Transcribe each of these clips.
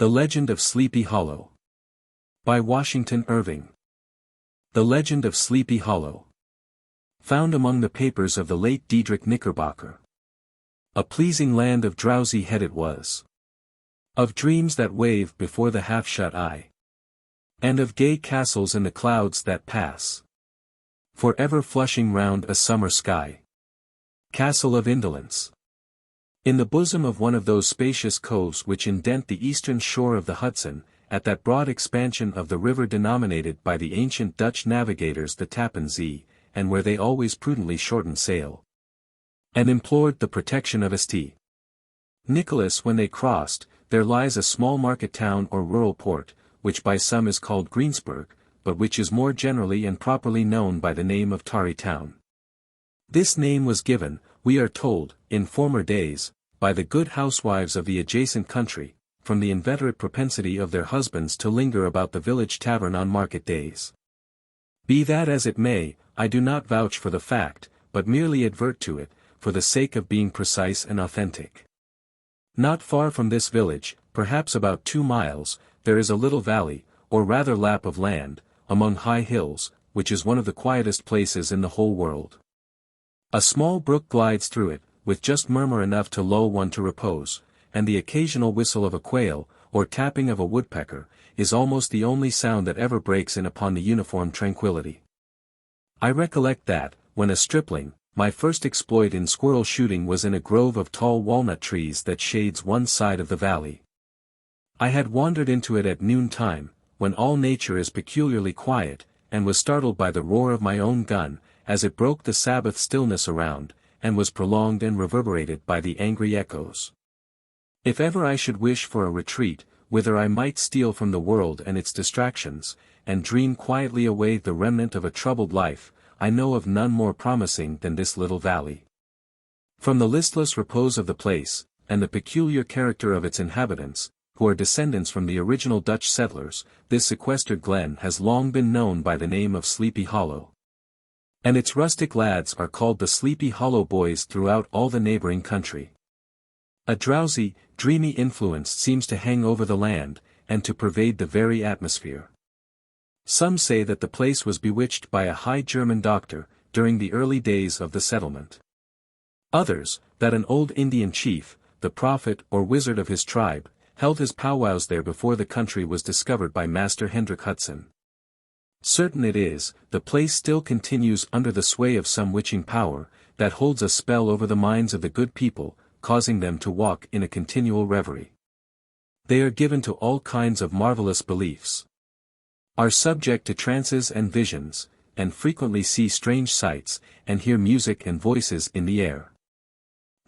The Legend of Sleepy Hollow. By Washington Irving. The Legend of Sleepy Hollow. Found among the papers of the late Diedrich Knickerbocker. A pleasing land of drowsy head it was. Of dreams that wave before the half-shut eye. And of gay castles in the clouds that pass. For ever flushing round a summer sky. Castle of Indolence. In the bosom of one of those spacious coves which indent the eastern shore of the Hudson, at that broad expansion of the river denominated by the ancient Dutch navigators the Tappan Zee, and where they always prudently shortened sail, and implored the protection of St. Nicholas when they crossed, there lies a small market town or rural port, which by some is called Greensburg, but which is more generally and properly known by the name of Tarry Town. This name was given, we are told, in former days, by the good housewives of the adjacent country, from the inveterate propensity of their husbands to linger about the village tavern on market days. Be that as it may, I do not vouch for the fact, but merely advert to it, for the sake of being precise and authentic. Not far from this village, perhaps about 2 miles, there is a little valley, or rather lap of land, among high hills, which is one of the quietest places in the whole world. A small brook glides through it, with just murmur enough to lull one to repose, and the occasional whistle of a quail, or tapping of a woodpecker, is almost the only sound that ever breaks in upon the uniform tranquillity. I recollect that, when a stripling, my first exploit in squirrel shooting was in a grove of tall walnut trees that shades one side of the valley. I had wandered into it at noontime, when all nature is peculiarly quiet, and was startled by the roar of my own gun, as it broke the Sabbath stillness around, and was prolonged and reverberated by the angry echoes. If ever I should wish for a retreat, whither I might steal from the world and its distractions, and dream quietly away the remnant of a troubled life, I know of none more promising than this little valley. From the listless repose of the place, and the peculiar character of its inhabitants, who are descendants from the original Dutch settlers, this sequestered glen has long been known by the name of Sleepy Hollow. And its rustic lads are called the Sleepy Hollow Boys throughout all the neighboring country. A drowsy, dreamy influence seems to hang over the land, and to pervade the very atmosphere. Some say that the place was bewitched by a high German doctor, during the early days of the settlement. Others, that an old Indian chief, the prophet or wizard of his tribe, held his powwows there before the country was discovered by Master Hendrik Hudson. Certain it is, the place still continues under the sway of some witching power, that holds a spell over the minds of the good people, causing them to walk in a continual reverie. They are given to all kinds of marvelous beliefs, are subject to trances and visions, and frequently see strange sights, and hear music and voices in the air.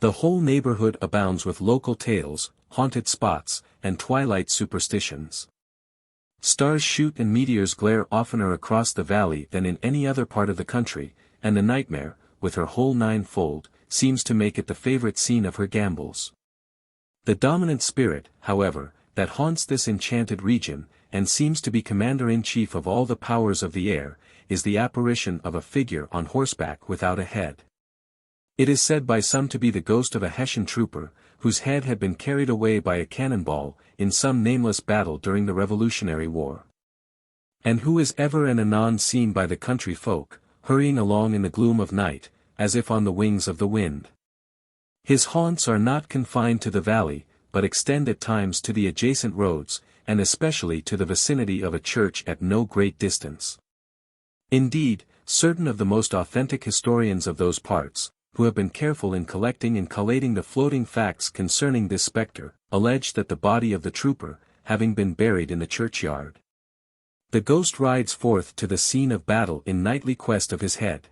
The whole neighborhood abounds with local tales, haunted spots, and twilight superstitions. Stars shoot and meteors glare oftener across the valley than in any other part of the country, and the nightmare, with her whole ninefold, seems to make it the favorite scene of her gambols. The dominant spirit, however, that haunts this enchanted region, and seems to be commander-in-chief of all the powers of the air, is the apparition of a figure on horseback without a head. It is said by some to be the ghost of a Hessian trooper, whose head had been carried away by a cannonball, in some nameless battle during the Revolutionary War. And who is ever and anon seen by the country folk, hurrying along in the gloom of night, as if on the wings of the wind. His haunts are not confined to the valley, but extend at times to the adjacent roads, and especially to the vicinity of a church at no great distance. Indeed, certain of the most authentic historians of those parts, who have been careful in collecting and collating the floating facts concerning this spectre, allege that the body of the trooper, having been buried in the churchyard, the ghost rides forth to the scene of battle in nightly quest of his head.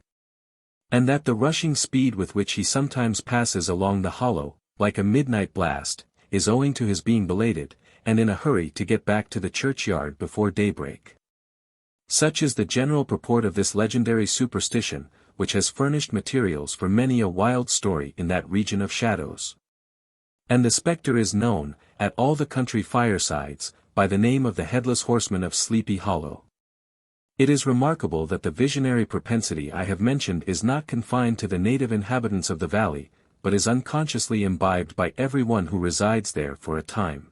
And that the rushing speed with which he sometimes passes along the hollow, like a midnight blast, is owing to his being belated, and in a hurry to get back to the churchyard before daybreak. Such is the general purport of this legendary superstition, which has furnished materials for many a wild story in that region of shadows. And the spectre is known, at all the country firesides, by the name of the Headless Horseman of Sleepy Hollow. It is remarkable that the visionary propensity I have mentioned is not confined to the native inhabitants of the valley, but is unconsciously imbibed by everyone who resides there for a time.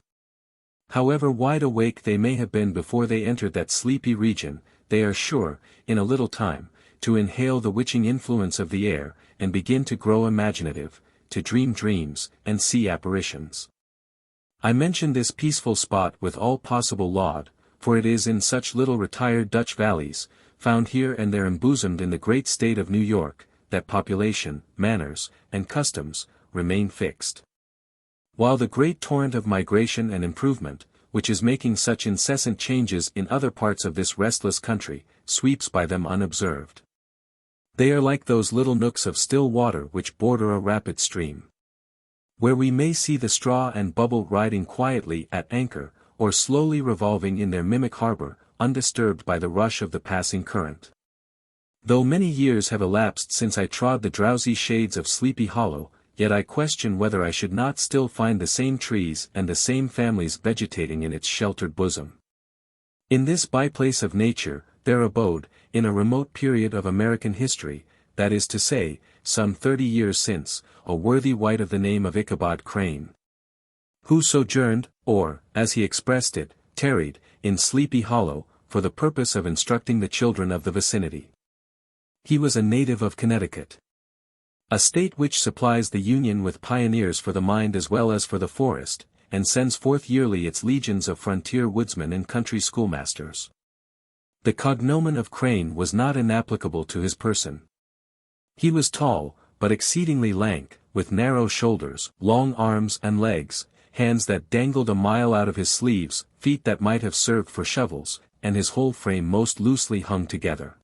However wide awake they may have been before they entered that sleepy region, they are sure, in a little time, to inhale the witching influence of the air, and begin to grow imaginative, to dream dreams, and see apparitions. I mention this peaceful spot with all possible laud, for it is in such little retired Dutch valleys, found here and there embosomed in the great state of New York, that population, manners, and customs, remain fixed. While the great torrent of migration and improvement, which is making such incessant changes in other parts of this restless country, sweeps by them unobserved. They are like those little nooks of still water which border a rapid stream, where we may see the straw and bubble riding quietly at anchor, or slowly revolving in their mimic harbor, undisturbed by the rush of the passing current. Though many years have elapsed since I trod the drowsy shades of Sleepy Hollow, yet I question whether I should not still find the same trees and the same families vegetating in its sheltered bosom. In this byplace of nature, there abode, in a remote period of American history, that is to say, some 30 years since, a worthy wight of the name of Ichabod Crane, who sojourned, or, as he expressed it, tarried, in Sleepy Hollow, for the purpose of instructing the children of the vicinity. He was a native of Connecticut, a state which supplies the Union with pioneers for the mind as well as for the forest, and sends forth yearly its legions of frontier woodsmen and country schoolmasters. The cognomen of Crane was not inapplicable to his person. He was tall, but exceedingly lank, with narrow shoulders, long arms and legs, hands that dangled a mile out of his sleeves, feet that might have served for shovels, and his whole frame most loosely hung together.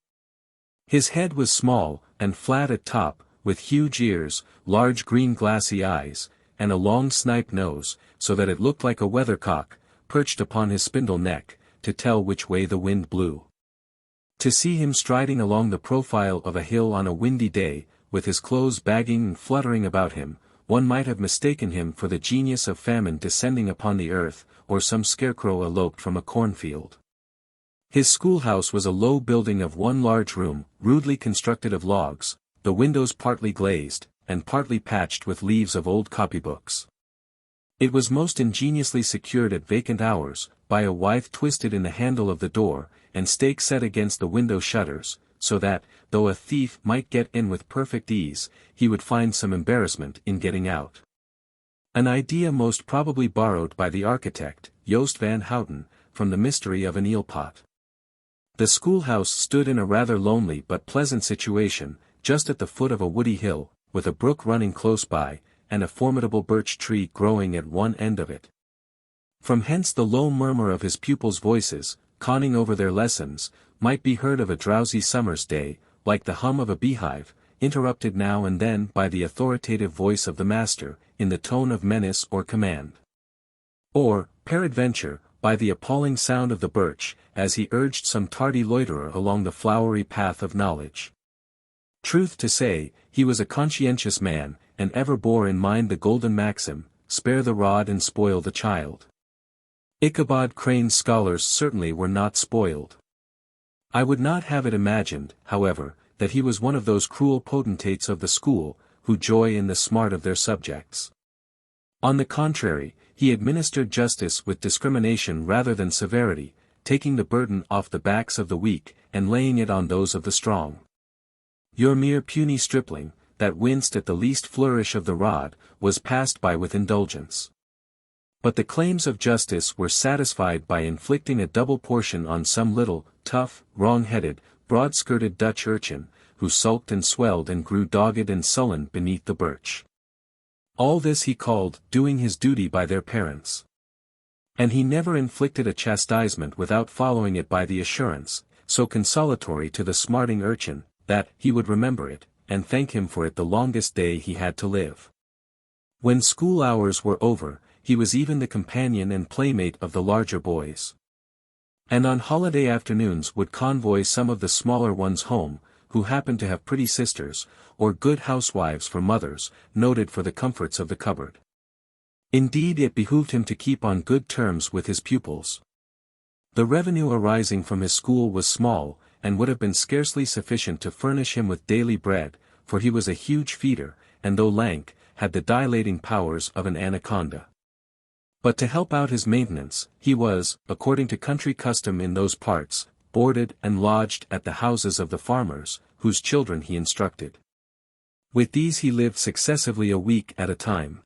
His head was small, and flat at top, with huge ears, large green glassy eyes, and a long snipe nose, so that it looked like a weathercock, perched upon his spindle neck, to tell which way the wind blew. To see him striding along the profile of a hill on a windy day, with his clothes bagging and fluttering about him, one might have mistaken him for the genius of famine descending upon the earth, or some scarecrow eloped from a cornfield. His schoolhouse was a low building of one large room, rudely constructed of logs, the windows partly glazed, and partly patched with leaves of old copybooks. It was most ingeniously secured at vacant hours, by a withe twisted in the handle of the door, and stake set against the window shutters, so that, though a thief might get in with perfect ease, he would find some embarrassment in getting out. An idea most probably borrowed by the architect, Joost van Houten, from the mystery of an eel-pot. The schoolhouse stood in a rather lonely but pleasant situation, just at the foot of a woody hill, with a brook running close by, and a formidable birch tree growing at one end of it. From hence the low murmur of his pupils' voices, conning over their lessons, might be heard of a drowsy summer's day, like the hum of a beehive, interrupted now and then by the authoritative voice of the master, in the tone of menace or command. Or, peradventure, by the appalling sound of the birch, as he urged some tardy loiterer along the flowery path of knowledge. Truth to say, he was a conscientious man, and ever bore in mind the golden maxim, spare the rod and spoil the child. Ichabod Crane's scholars certainly were not spoiled. I would not have it imagined, however, that he was one of those cruel potentates of the school, who joy in the smart of their subjects. On the contrary, he administered justice with discrimination rather than severity, taking the burden off the backs of the weak, and laying it on those of the strong. Your mere puny stripling, that winced at the least flourish of the rod, was passed by with indulgence. But the claims of justice were satisfied by inflicting a double portion on some little, tough, wrong-headed, broad-skirted Dutch urchin, who sulked and swelled and grew dogged and sullen beneath the birch. All this he called doing his duty by their parents. And he never inflicted a chastisement without following it by the assurance, so consolatory to the smarting urchin, that he would remember it, and thank him for it the longest day he had to live. When school hours were over, he was even the companion and playmate of the larger boys. And on holiday afternoons would convoy some of the smaller ones home, who happened to have pretty sisters, or good housewives for mothers, noted for the comforts of the cupboard. Indeed, it behooved him to keep on good terms with his pupils. The revenue arising from his school was small, and would have been scarcely sufficient to furnish him with daily bread, for he was a huge feeder, and though lank, had the dilating powers of an anaconda. But to help out his maintenance, he was, according to country custom in those parts, boarded and lodged at the houses of the farmers, whose children he instructed. With these he lived successively a week at a time,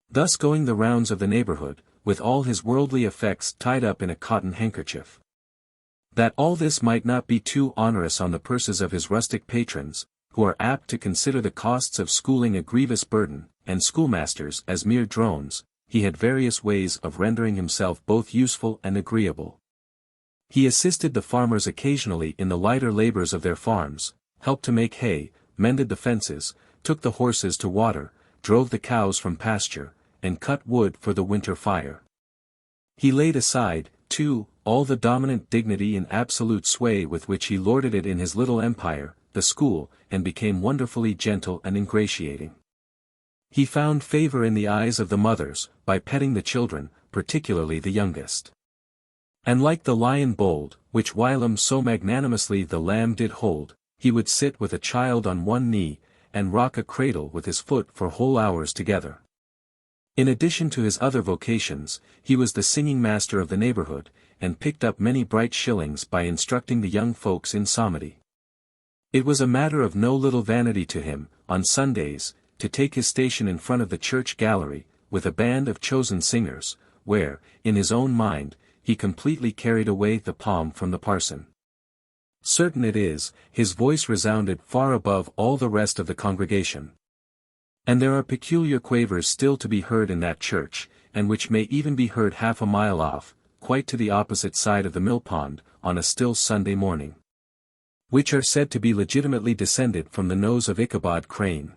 thus going the rounds of the neighborhood, with all his worldly effects tied up in a cotton handkerchief. That all this might not be too onerous on the purses of his rustic patrons, who are apt to consider the costs of schooling a grievous burden, and schoolmasters as mere drones, he had various ways of rendering himself both useful and agreeable. He assisted the farmers occasionally in the lighter labors of their farms, helped to make hay, mended the fences, took the horses to water, drove the cows from pasture, and cut wood for the winter fire. He laid aside, too, all the dominant dignity and absolute sway with which he lorded it in his little empire, the school, and became wonderfully gentle and ingratiating. He found favor in the eyes of the mothers, by petting the children, particularly the youngest. And like the lion bold, which whilom so magnanimously the lamb did hold, he would sit with a child on one knee, and rock a cradle with his foot for whole hours together. In addition to his other vocations, he was the singing master of the neighborhood, and picked up many bright shillings by instructing the young folks in psalmody. It was a matter of no little vanity to him, on Sundays, to take his station in front of the church gallery, with a band of chosen singers, where, in his own mind, he completely carried away the palm from the parson. Certain it is, his voice resounded far above all the rest of the congregation. And there are peculiar quavers still to be heard in that church, and which may even be heard half a mile off, quite to the opposite side of the mill pond, on a still Sunday morning, which are said to be legitimately descended from the nose of Ichabod Crane.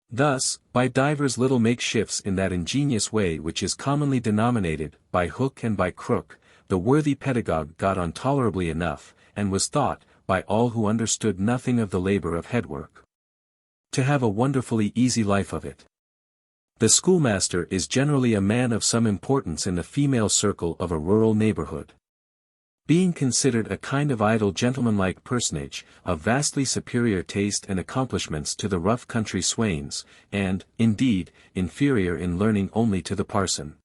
Thus, by divers little makeshifts in that ingenious way which is commonly denominated, by hook and by crook, the worthy pedagogue got on tolerably enough, and was thought, by all who understood nothing of the labor of headwork, to have a wonderfully easy life of it. The schoolmaster is generally a man of some importance in the female circle of a rural neighborhood, being considered a kind of idle gentlemanlike personage, of vastly superior taste and accomplishments to the rough country swains, and, indeed, inferior in learning only to the parson.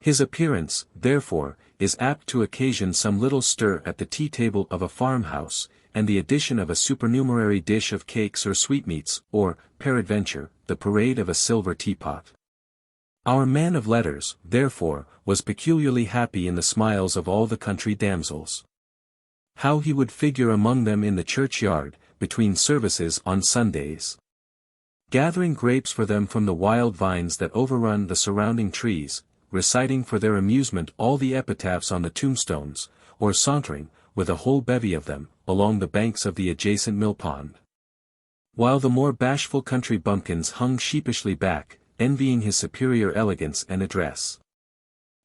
His appearance, therefore, is apt to occasion some little stir at the tea-table of a farmhouse, and the addition of a supernumerary dish of cakes or sweetmeats, or, peradventure, the parade of a silver teapot. Our man of letters, therefore, was peculiarly happy in the smiles of all the country damsels. How he would figure among them in the churchyard, between services on Sundays, gathering grapes for them from the wild vines that overrun the surrounding trees, reciting for their amusement all the epitaphs on the tombstones, or sauntering, with a whole bevy of them, along the banks of the adjacent mill-pond, while the more bashful country bumpkins hung sheepishly back, envying his superior elegance and address.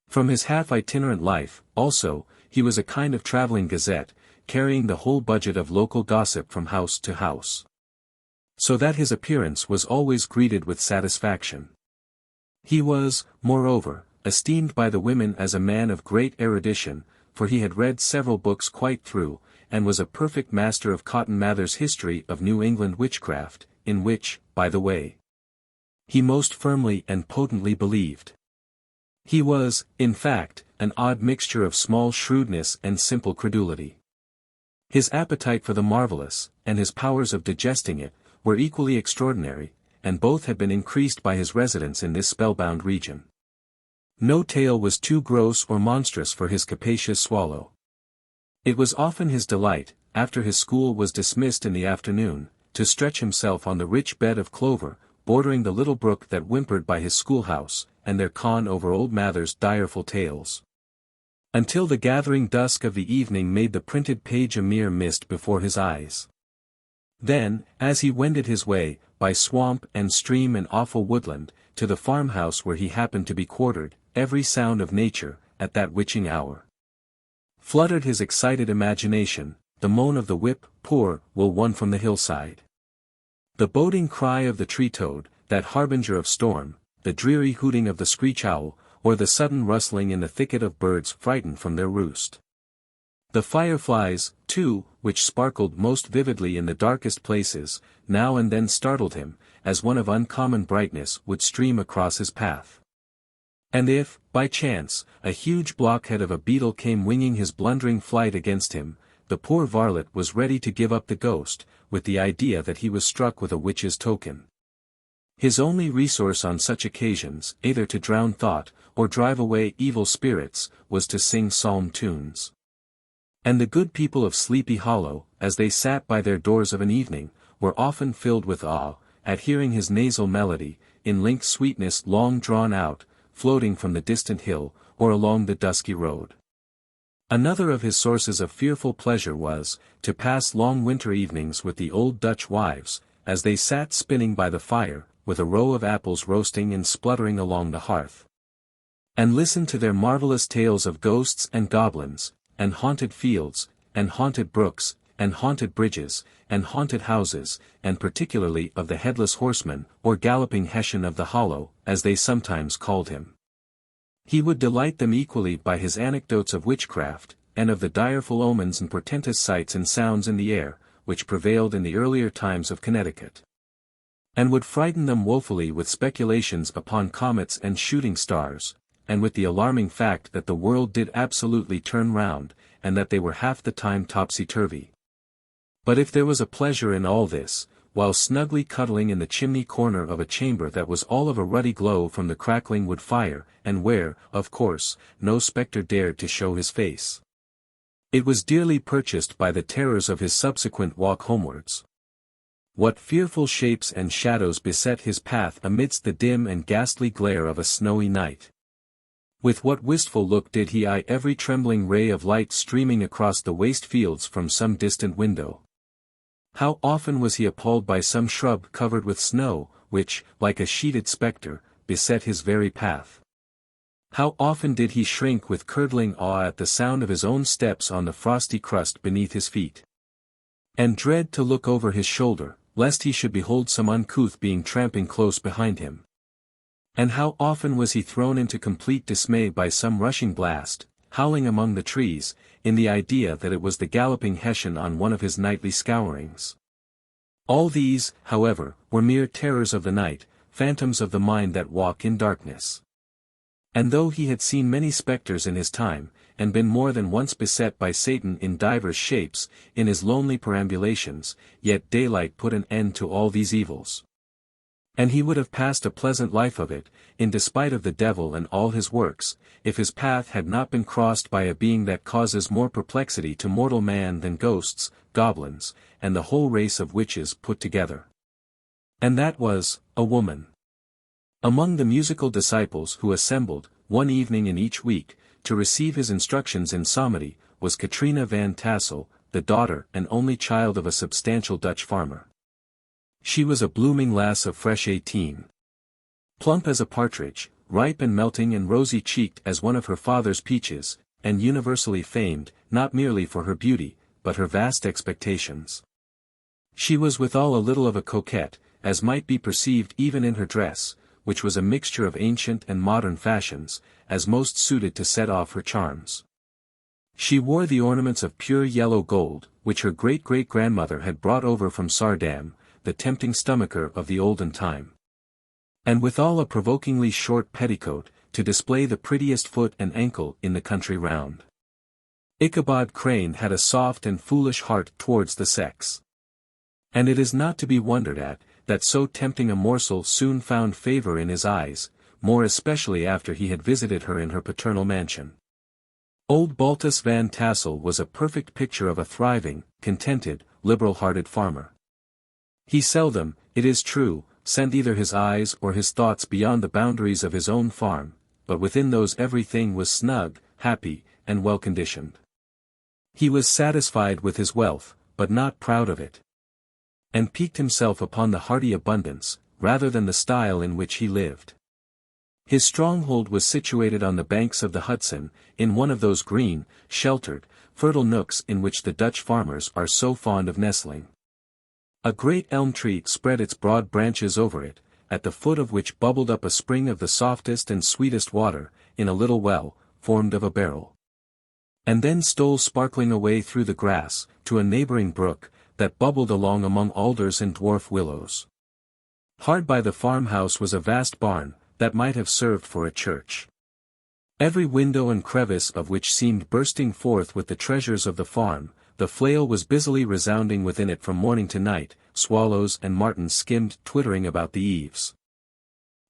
From his half-itinerant life, also, he was a kind of traveling gazette, carrying the whole budget of local gossip from house to house, so that his appearance was always greeted with satisfaction. He was, moreover, esteemed by the women as a man of great erudition, for he had read several books quite through, and was a perfect master of Cotton Mather's History of New England Witchcraft, in which, by the way, he most firmly and potently believed. He was, in fact, an odd mixture of small shrewdness and simple credulity. His appetite for the marvelous, and his powers of digesting it, were equally extraordinary, and both had been increased by his residence in this spellbound region. No tale was too gross or monstrous for his capacious swallow. It was often his delight, after his school was dismissed in the afternoon, to stretch himself on the rich bed of clover, bordering the little brook that whimpered by his schoolhouse, and there con over old Mather's direful tales, until the gathering dusk of the evening made the printed page a mere mist before his eyes. Then, as he wended his way, by swamp and stream and awful woodland, to the farmhouse where he happened to be quartered, every sound of nature, at that witching hour, fluttered his excited imagination, the moan of the whip, poor, will one from the hillside, the boding cry of the tree-toad, that harbinger of storm, the dreary hooting of the screech-owl, or the sudden rustling in the thicket of birds frightened from their roost. The fireflies, too, which sparkled most vividly in the darkest places, now and then startled him, as one of uncommon brightness would stream across his path. And if, by chance, a huge blockhead of a beetle came winging his blundering flight against him, the poor varlet was ready to give up the ghost, with the idea that he was struck with a witch's token. His only resource on such occasions, either to drown thought, or drive away evil spirits, was to sing psalm tunes. And the good people of Sleepy Hollow, as they sat by their doors of an evening, were often filled with awe, at hearing his nasal melody, in linked sweetness long drawn out, floating from the distant hill, or along the dusky road. Another of his sources of fearful pleasure was, to pass long winter evenings with the old Dutch wives, as they sat spinning by the fire, with a row of apples roasting and spluttering along the hearth. And listen to their marvelous tales of ghosts and goblins, and haunted fields, and haunted brooks, and haunted bridges, and haunted houses, and particularly of the Headless Horseman, or Galloping Hessian of the Hollow, as they sometimes called him. He would delight them equally by his anecdotes of witchcraft, and of the direful omens and portentous sights and sounds in the air, which prevailed in the earlier times of Connecticut. And would frighten them woefully with speculations upon comets and shooting stars, and with the alarming fact that the world did absolutely turn round, and that they were half the time topsy-turvy. But if there was a pleasure in all this, while snugly cuddling in the chimney corner of a chamber that was all of a ruddy glow from the crackling wood fire, and where, of course, no spectre dared to show his face, it was dearly purchased by the terrors of his subsequent walk homewards. What fearful shapes and shadows beset his path amidst the dim and ghastly glare of a snowy night! With what wistful look did he eye every trembling ray of light streaming across the waste fields from some distant window! How often was he appalled by some shrub covered with snow, which, like a sheeted spectre, beset his very path! How often did he shrink with curdling awe at the sound of his own steps on the frosty crust beneath his feet, and dread to look over his shoulder, lest he should behold some uncouth being tramping close behind him! And how often was he thrown into complete dismay by some rushing blast, howling among the trees, in the idea that it was the Galloping Hessian on one of his nightly scourings! All these, however, were mere terrors of the night, phantoms of the mind that walk in darkness. And though he had seen many spectres in his time, and been more than once beset by Satan in divers shapes, in his lonely perambulations, yet daylight put an end to all these evils. And he would have passed a pleasant life of it, in despite of the devil and all his works, if his path had not been crossed by a being that causes more perplexity to mortal man than ghosts, goblins, and the whole race of witches put together. And that was, a woman. Among the musical disciples who assembled, one evening in each week, to receive his instructions in psalmody, was Katrina van Tassel, the daughter and only child of a substantial Dutch farmer. She was a blooming lass of fresh 18. Plump as a partridge, ripe and melting and rosy-cheeked as one of her father's peaches, and universally famed, not merely for her beauty, but her vast expectations. She was withal a little of a coquette, as might be perceived even in her dress, which was a mixture of ancient and modern fashions, as most suited to set off her charms. She wore the ornaments of pure yellow gold, which her great-great-grandmother had brought over from Sardam, the tempting stomacher of the olden time. And withal a provokingly short petticoat, to display the prettiest foot and ankle in the country round. Ichabod Crane had a soft and foolish heart towards the sex. And it is not to be wondered at, that so tempting a morsel soon found favour in his eyes, more especially after he had visited her in her paternal mansion. Old Baltus van Tassel was a perfect picture of a thriving, contented, liberal-hearted farmer. He seldom, it is true, sent either his eyes or his thoughts beyond the boundaries of his own farm, but within those everything was snug, happy, and well-conditioned. He was satisfied with his wealth, but not proud of it, and piqued himself upon the hearty abundance, rather than the style in which he lived. His stronghold was situated on the banks of the Hudson, in one of those green, sheltered, fertile nooks in which the Dutch farmers are so fond of nestling. A great elm tree spread its broad branches over it, at the foot of which bubbled up a spring of the softest and sweetest water, in a little well, formed of a barrel, and then stole sparkling away through the grass, to a neighbouring brook, that bubbled along among alders and dwarf willows. Hard by the farmhouse was a vast barn, that might have served for a church. every window and crevice of which seemed bursting forth with the treasures of the farm. The flail was busily resounding within it from morning to night, swallows and martins skimmed twittering about the eaves.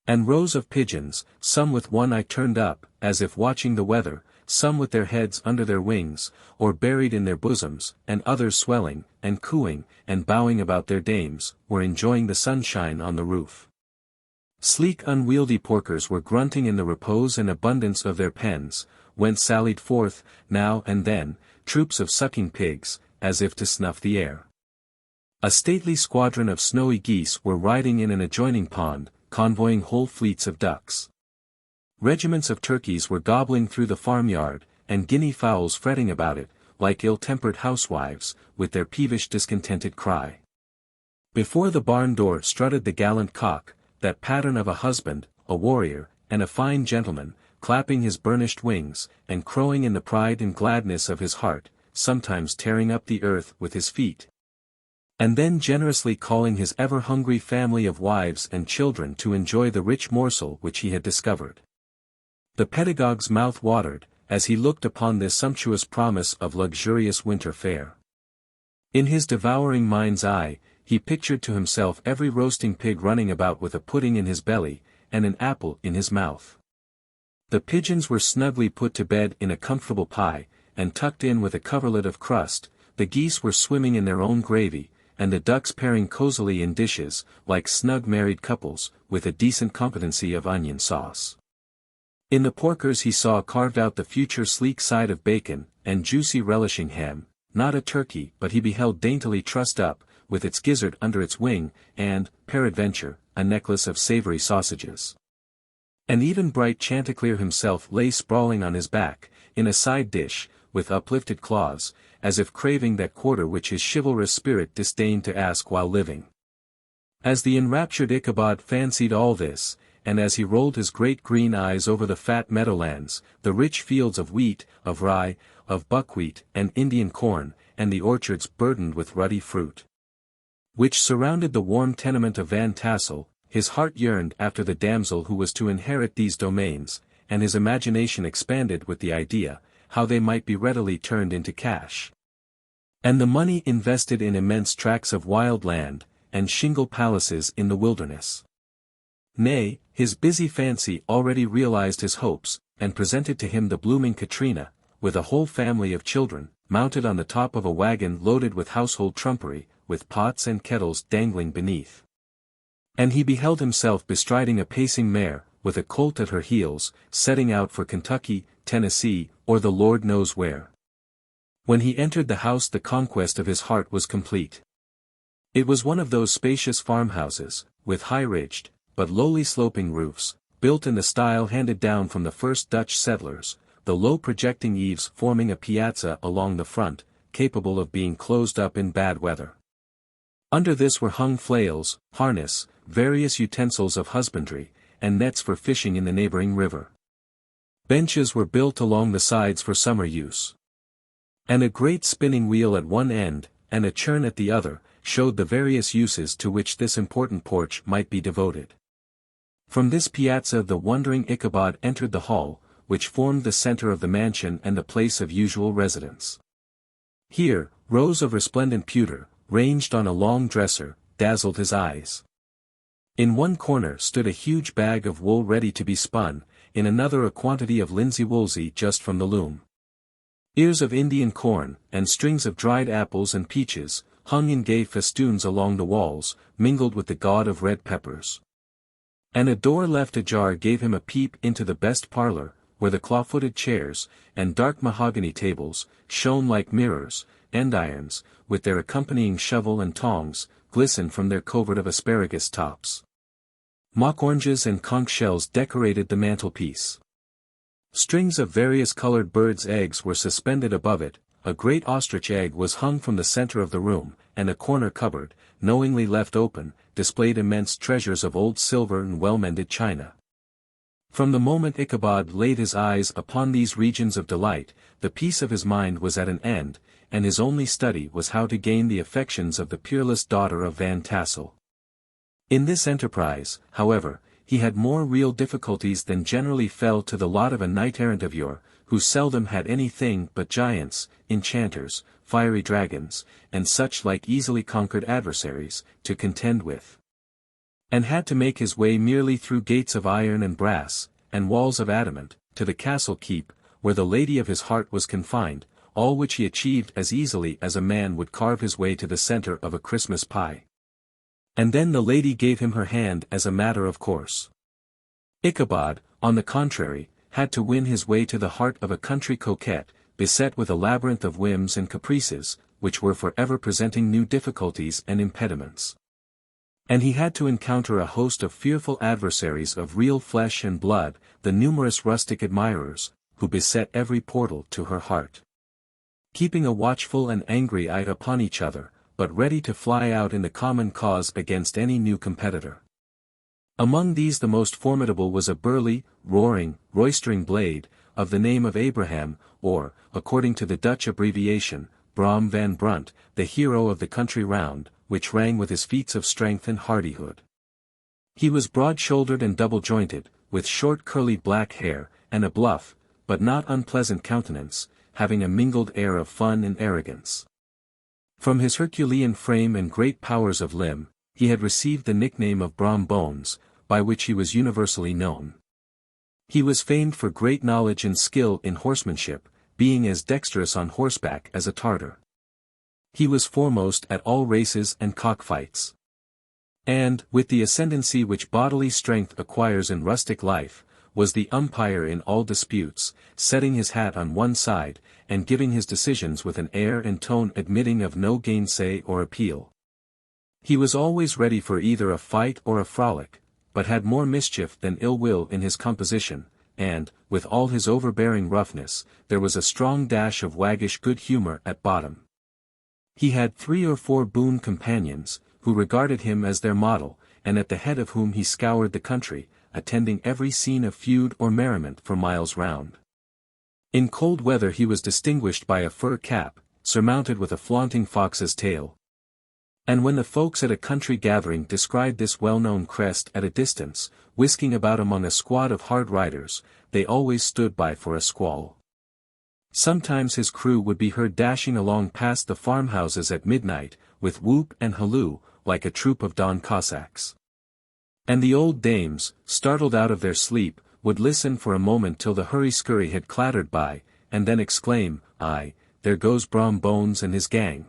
And rows of pigeons, some with one eye turned up, as if watching the weather, some with their heads under their wings, or buried in their bosoms, and others swelling, and cooing, and bowing about their dames, were enjoying the sunshine on the roof. Sleek unwieldy porkers were grunting in the repose and abundance of their pens, whence sallied forth, now and then, troops of sucking pigs, as if to snuff the air. A stately squadron of snowy geese were riding in an adjoining pond, convoying whole fleets of ducks. Regiments of turkeys were gobbling through the farmyard, and guinea fowls fretting about it, like ill-tempered housewives, with their peevish discontented cry. Before the barn door strutted the gallant cock, that pattern of a husband, a warrior, and a fine gentleman, clapping his burnished wings, and crowing in the pride and gladness of his heart, sometimes tearing up the earth with his feet, and then generously calling his ever-hungry family of wives and children to enjoy the rich morsel which he had discovered. The pedagogue's mouth watered, as he looked upon this sumptuous promise of luxurious winter fare. In his devouring mind's eye, he pictured to himself every roasting pig running about with a pudding in his belly, and an apple in his mouth. The pigeons were snugly put to bed in a comfortable pie, and tucked in with a coverlet of crust, the geese were swimming in their own gravy, and the ducks pairing cosily in dishes, like snug married couples, with a decent competency of onion sauce. In the porkers he saw carved out the future sleek side of bacon, and juicy relishing ham, not a turkey but he beheld daintily trussed up, with its gizzard under its wing, and, peradventure, a necklace of savory sausages. And even bright Chanticleer himself lay sprawling on his back, in a side dish, with uplifted claws, as if craving that quarter which his chivalrous spirit disdained to ask while living. As the enraptured Ichabod fancied all this, and as he rolled his great green eyes over the fat meadowlands, the rich fields of wheat, of rye, of buckwheat and Indian corn, and the orchards burdened with ruddy fruit, which surrounded the warm tenement of Van Tassel, his heart yearned after the damsel who was to inherit these domains, and his imagination expanded with the idea, how they might be readily turned into cash, and the money invested in immense tracts of wild land, and shingle palaces in the wilderness. Nay, his busy fancy already realized his hopes, and presented to him the blooming Katrina, with a whole family of children, mounted on the top of a wagon loaded with household trumpery, with pots and kettles dangling beneath. And he beheld himself bestriding a pacing mare, with a colt at her heels, setting out for Kentucky, Tennessee, or the Lord knows where. When he entered the house the conquest of his heart was complete. It was one of those spacious farmhouses, with high-ridged, but lowly sloping roofs, built in the style handed down from the first Dutch settlers, the low projecting eaves forming a piazza along the front, capable of being closed up in bad weather. Under this were hung flails, harness, various utensils of husbandry, and nets for fishing in the neighboring river. Benches were built along the sides for summer use. And a great spinning wheel at one end, and a churn at the other, showed the various uses to which this important porch might be devoted. From this piazza the wondering Ichabod entered the hall, which formed the center of the mansion and the place of usual residence. Here, rows of resplendent pewter, ranged on a long dresser, dazzled his eyes. In one corner stood a huge bag of wool ready to be spun, in another a quantity of linsey-woolsey just from the loom. Ears of Indian corn, and strings of dried apples and peaches, hung in gay festoons along the walls, mingled with the gaud of red peppers. And a door left ajar gave him a peep into the best parlor, where the claw-footed chairs, and dark mahogany tables, shone like mirrors, andirons, with their accompanying shovel and tongs, glistened from their covert of asparagus tops. Mock oranges and conch shells decorated the mantelpiece. Strings of various colored birds' eggs were suspended above it, a great ostrich egg was hung from the center of the room, and a corner cupboard, knowingly left open, displayed immense treasures of old silver and well-mended china. From the moment Ichabod laid his eyes upon these regions of delight, the peace of his mind was at an end, and his only study was how to gain the affections of the peerless daughter of Van Tassel. In this enterprise, however, he had more real difficulties than generally fell to the lot of a knight-errant of yore, who seldom had anything but giants, enchanters, fiery dragons, and such like easily conquered adversaries, to contend with. And had to make his way merely through gates of iron and brass, and walls of adamant, to the castle keep, where the lady of his heart was confined, all which he achieved as easily as a man would carve his way to the center of a Christmas pie. And then the lady gave him her hand as a matter of course. Ichabod, on the contrary, had to win his way to the heart of a country coquette, beset with a labyrinth of whims and caprices, which were forever presenting new difficulties and impediments. And he had to encounter a host of fearful adversaries of real flesh and blood, the numerous rustic admirers, who beset every portal to her heart, keeping a watchful and angry eye upon each other, but ready to fly out in the common cause against any new competitor. Among these the most formidable was a burly, roaring, roistering blade, of the name of Abraham, or, according to the Dutch abbreviation, Brom van Brunt, the hero of the country round, which rang with his feats of strength and hardihood. He was broad-shouldered and double-jointed, with short curly black hair, and a bluff, but not unpleasant countenance, having a mingled air of fun and arrogance. From his Herculean frame and great powers of limb, he had received the nickname of Brom Bones, by which he was universally known. He was famed for great knowledge and skill in horsemanship, being as dexterous on horseback as a Tartar. He was foremost at all races and cockfights. And, with the ascendancy which bodily strength acquires in rustic life, was the umpire in all disputes, setting his hat on one side, and giving his decisions with an air and tone admitting of no gainsay or appeal. He was always ready for either a fight or a frolic, but had more mischief than ill will in his composition, and, with all his overbearing roughness, there was a strong dash of waggish good humor at bottom. He had 3 or 4 boon companions, who regarded him as their model, and at the head of whom he scoured the country, attending every scene of feud or merriment for miles round. In cold weather he was distinguished by a fur cap, surmounted with a flaunting fox's tail. And when the folks at a country gathering descried this well-known crest at a distance, whisking about among a squad of hard riders, they always stood by for a squall. Sometimes his crew would be heard dashing along past the farmhouses at midnight, with whoop and halloo, like a troop of Don Cossacks. And the old dames, startled out of their sleep, would listen for a moment till the hurry-scurry had clattered by, and then exclaim, "Aye, there goes Brom Bones and his gang."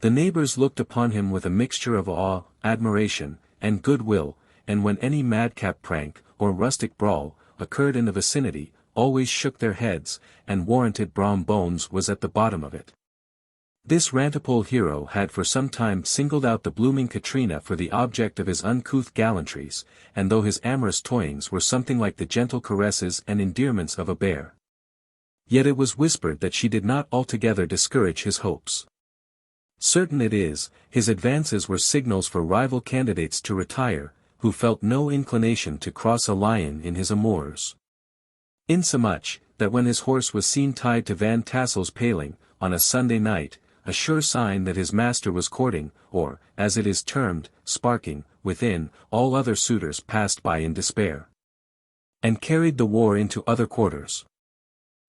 The neighbors looked upon him with a mixture of awe, admiration, and goodwill, and when any madcap prank, or rustic brawl, occurred in the vicinity, always shook their heads, and warranted Brom Bones was at the bottom of it. This rantipole hero had for some time singled out the blooming Katrina for the object of his uncouth gallantries, and though his amorous toyings were something like the gentle caresses and endearments of a bear, yet it was whispered that she did not altogether discourage his hopes. Certain it is, his advances were signals for rival candidates to retire, who felt no inclination to cross a lion in his amours. Insomuch, that when his horse was seen tied to Van Tassel's paling, on a Sunday night, a sure sign that his master was courting, or, as it is termed, sparking, within, all other suitors passed by in despair, and carried the war into other quarters.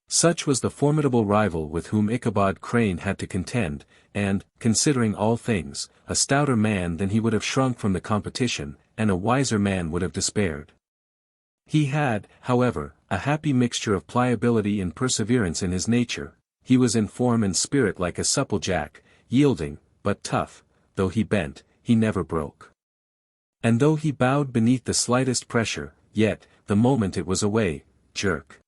Such was the formidable rival with whom Ichabod Crane had to contend, and, considering all things, a stouter man than he would have shrunk from the competition, and a wiser man would have despaired. He had, however, a happy mixture of pliability and perseverance in his nature. He was in form and spirit like a supple jack, yielding, but tough. Though he bent, he never broke. And though he bowed beneath the slightest pressure, yet, the moment it was away, jerk.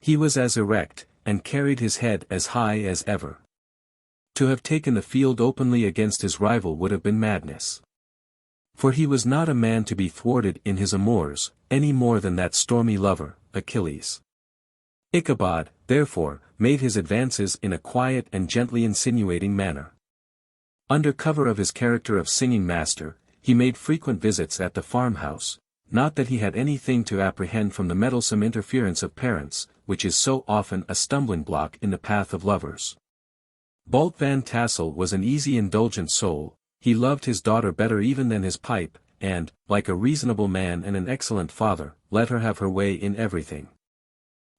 He was as erect, and carried his head as high as ever. To have taken the field openly against his rival would have been madness. For he was not a man to be thwarted in his amours, any more than that stormy lover, Achilles. Ichabod, therefore, made his advances in a quiet and gently insinuating manner. Under cover of his character of singing master, he made frequent visits at the farmhouse, not that he had anything to apprehend from the meddlesome interference of parents, which is so often a stumbling block in the path of lovers. Balt Van Tassel was an easy indulgent soul, he loved his daughter better even than his pipe, and, like a reasonable man and an excellent father, let her have her way in everything.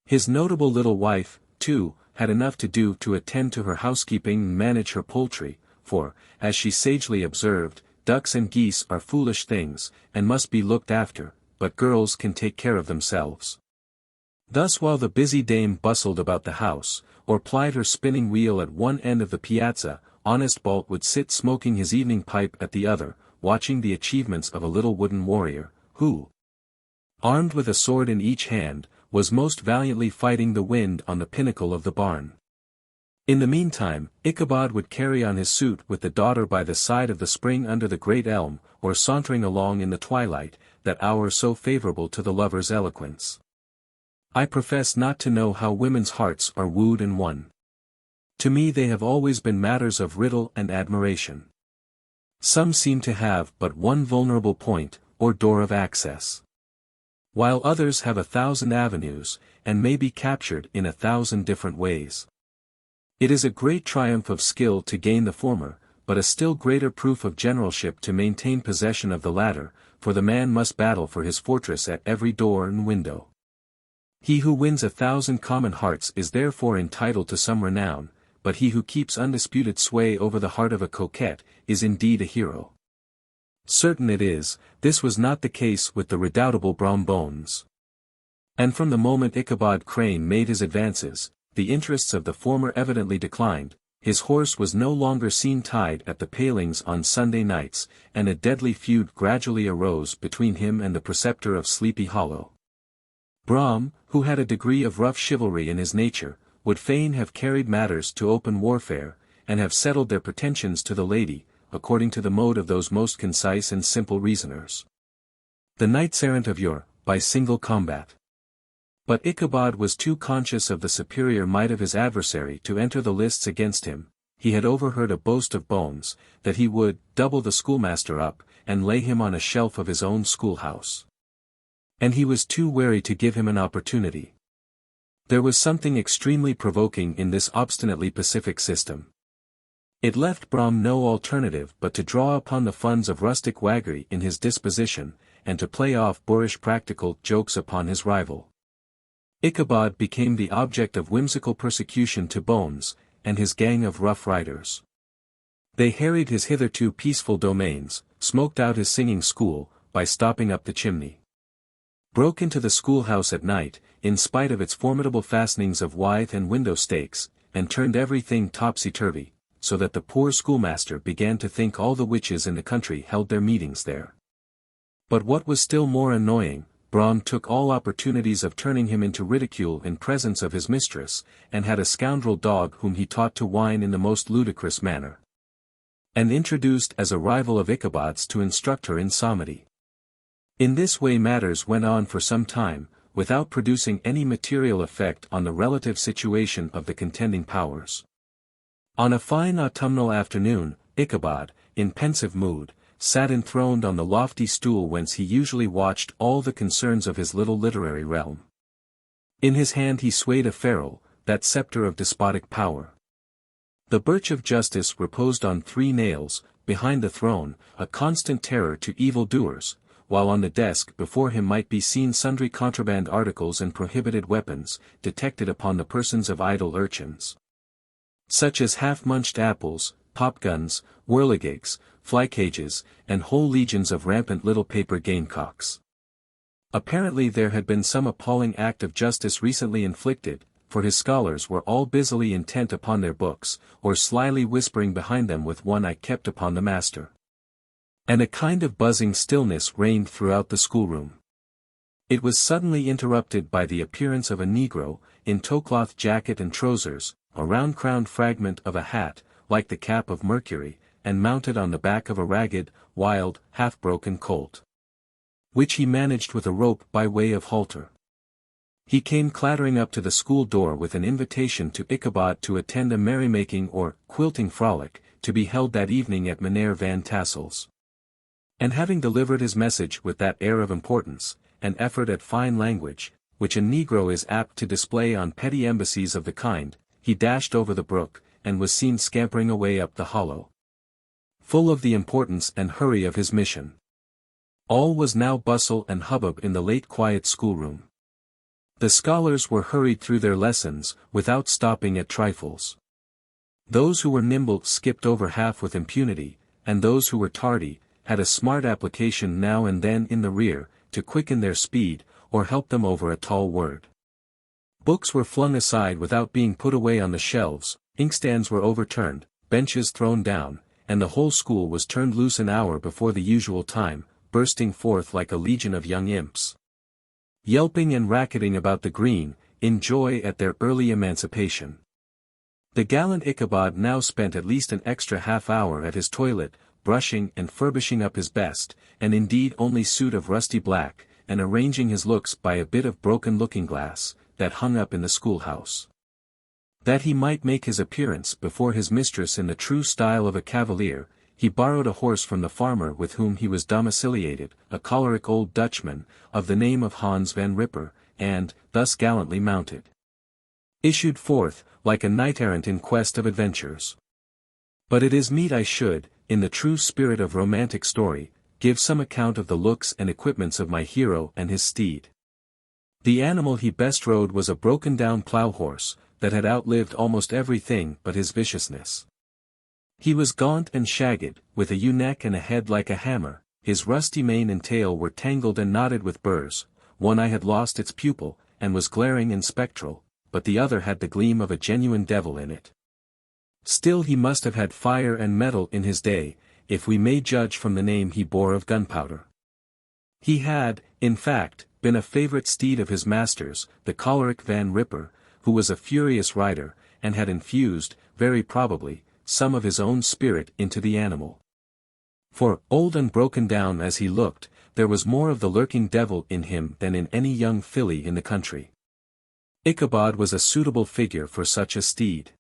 His notable little wife, too, had enough to do to attend to her housekeeping and manage her poultry, for, as she sagely observed, ducks and geese are foolish things, and must be looked after, but girls can take care of themselves. Thus while the busy dame bustled about the house, or plied her spinning wheel at one end of the piazza, honest Balt would sit smoking his evening pipe at the other, watching the achievements of a little wooden warrior, who, armed with a sword in each hand, was most valiantly fighting the wind on the pinnacle of the barn. In the meantime, Ichabod would carry on his suit with the daughter by the side of the spring under the great elm, or sauntering along in the twilight, that hour so favorable to the lover's eloquence. I profess not to know how women's hearts are wooed and won. To me they have always been matters of riddle and admiration. Some seem to have but one vulnerable point, or door of access, while others have 1,000 avenues, and may be captured in 1,000 different ways. It is a great triumph of skill to gain the former, but a still greater proof of generalship to maintain possession of the latter, for the man must battle for his fortress at every door and window. He who wins 1,000 common hearts is therefore entitled to some renown, but he who keeps undisputed sway over the heart of a coquette, is indeed a hero. Certain it is, this was not the case with the redoubtable Brom Bones. And from the moment Ichabod Crane made his advances, the interests of the former evidently declined, his horse was no longer seen tied at the palings on Sunday nights, and a deadly feud gradually arose between him and the preceptor of Sleepy Hollow. Brom, who had a degree of rough chivalry in his nature, would fain have carried matters to open warfare, and have settled their pretensions to the lady, according to the mode of those most concise and simple reasoners. The knights-errant of yore, by single combat. But Ichabod was too conscious of the superior might of his adversary to enter the lists against him. He had overheard a boast of Bones, that he would double the schoolmaster up, and lay him on a shelf of his own schoolhouse. And he was too wary to give him an opportunity. There was something extremely provoking in this obstinately pacific system. It left Brom no alternative but to draw upon the funds of rustic waggery in his disposition, and to play off boorish practical jokes upon his rival. Ichabod became the object of whimsical persecution to Bones, and his gang of rough riders. They harried his hitherto peaceful domains, smoked out his singing school, by stopping up the chimney. Broke into the schoolhouse at night, in spite of its formidable fastenings of withe and window stakes, and turned everything topsy-turvy, so that the poor schoolmaster began to think all the witches in the country held their meetings there. But what was still more annoying, Brom took all opportunities of turning him into ridicule in presence of his mistress, and had a scoundrel dog whom he taught to whine in the most ludicrous manner, and introduced as a rival of Ichabod's to instruct her in psalmody. In this way matters went on for some time, without producing any material effect on the relative situation of the contending powers. On a fine autumnal afternoon, Ichabod, in pensive mood, sat enthroned on the lofty stool whence he usually watched all the concerns of his little literary realm. In his hand he swayed a ferule, that sceptre of despotic power. The birch of justice reposed on 3 nails, behind the throne, a constant terror to evil-doers, while on the desk before him might be seen sundry contraband articles and prohibited weapons, detected upon the persons of idle urchins, such as half-munched apples, pop-guns, whirligigs, fly-cages, and whole legions of rampant little paper gamecocks. Apparently there had been some appalling act of justice recently inflicted, for his scholars were all busily intent upon their books, or slyly whispering behind them with one eye kept upon the master. And a kind of buzzing stillness reigned throughout the schoolroom. It was suddenly interrupted by the appearance of a negro, in tow-cloth jacket and trousers, a round-crowned fragment of a hat, like the cap of Mercury, and mounted on the back of a ragged, wild, half-broken colt, which he managed with a rope by way of halter. He came clattering up to the school door with an invitation to Ichabod to attend a merrymaking or quilting frolic, to be held that evening at Mynheer Van Tassel's. And having delivered his message with that air of importance, and effort at fine language, which a negro is apt to display on petty embassies of the kind, he dashed over the brook, and was seen scampering away up the hollow, full of the importance and hurry of his mission. All was now bustle and hubbub in the late quiet schoolroom. The scholars were hurried through their lessons, without stopping at trifles. Those who were nimble skipped over half with impunity, and those who were tardy, had a smart application now and then in the rear, to quicken their speed, or help them over a tall word. Books were flung aside without being put away on the shelves, inkstands were overturned, benches thrown down, and the whole school was turned loose an hour before the usual time, bursting forth like a legion of young imps, yelping and racketing about the green, in joy at their early emancipation. The gallant Ichabod now spent at least an extra half-hour at his toilet, brushing and furbishing up his best, and indeed only suit of rusty black, and arranging his looks by a bit of broken looking-glass, that hung up in the schoolhouse. That he might make his appearance before his mistress in the true style of a cavalier, he borrowed a horse from the farmer with whom he was domiciliated, a choleric old Dutchman, of the name of Hans van Ripper, and, thus gallantly mounted, issued forth, like a knight-errant in quest of adventures. But it is meet I should, in the true spirit of romantic story, give some account of the looks and equipments of my hero and his steed. The animal he best rode was a broken-down plough-horse, that had outlived almost everything but his viciousness. He was gaunt and shagged, with a ewe-neck and a head like a hammer, his rusty mane and tail were tangled and knotted with burrs, one eye had lost its pupil, and was glaring and spectral, but the other had the gleam of a genuine devil in it. Still he must have had fire and metal in his day, if we may judge from the name he bore of gunpowder. He had, in fact, been a favorite steed of his master's, the choleric Van Ripper, who was a furious rider, and had infused, very probably, some of his own spirit into the animal. For, old and broken down as he looked, there was more of the lurking devil in him than in any young filly in the country. Ichabod was a suitable figure for such a steed.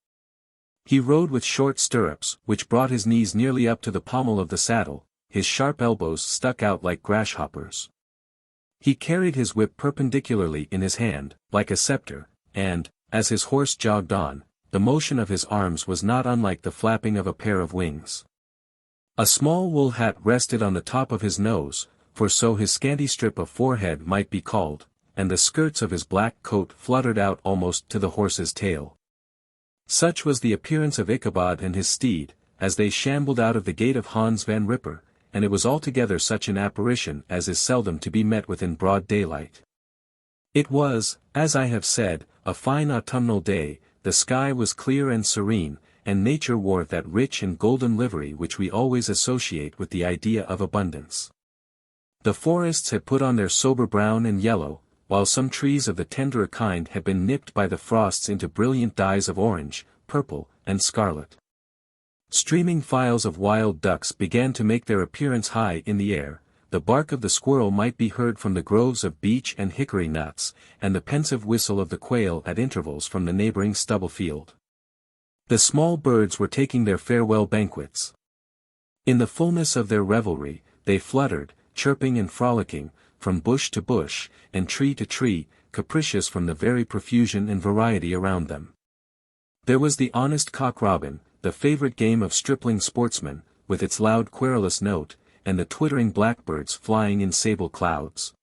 He rode with short stirrups, which brought his knees nearly up to the pommel of the saddle, his sharp elbows stuck out like grasshoppers. He carried his whip perpendicularly in his hand, like a scepter, and, as his horse jogged on, the motion of his arms was not unlike the flapping of a pair of wings. A small wool hat rested on the top of his nose, for so his scanty strip of forehead might be called, and the skirts of his black coat fluttered out almost to the horse's tail. Such was the appearance of Ichabod and his steed, as they shambled out of the gate of Hans van Ripper, and it was altogether such an apparition as is seldom to be met with in broad daylight. It was, as I have said, a fine autumnal day, the sky was clear and serene, and nature wore that rich and golden livery which we always associate with the idea of abundance. The forests had put on their sober brown and yellow, while some trees of the tenderer kind had been nipped by the frosts into brilliant dyes of orange, purple, and scarlet. Streaming files of wild ducks began to make their appearance high in the air, the bark of the squirrel might be heard from the groves of beech and hickory nuts, and the pensive whistle of the quail at intervals from the neighboring stubble field. The small birds were taking their farewell banquets. In the fullness of their revelry, they fluttered, chirping and frolicking, from bush to bush, and tree to tree, capricious from the very profusion and variety around them. There was the honest cock-robin, the favorite game of stripling sportsmen, with its loud querulous note, and the twittering blackbirds flying in sable clouds.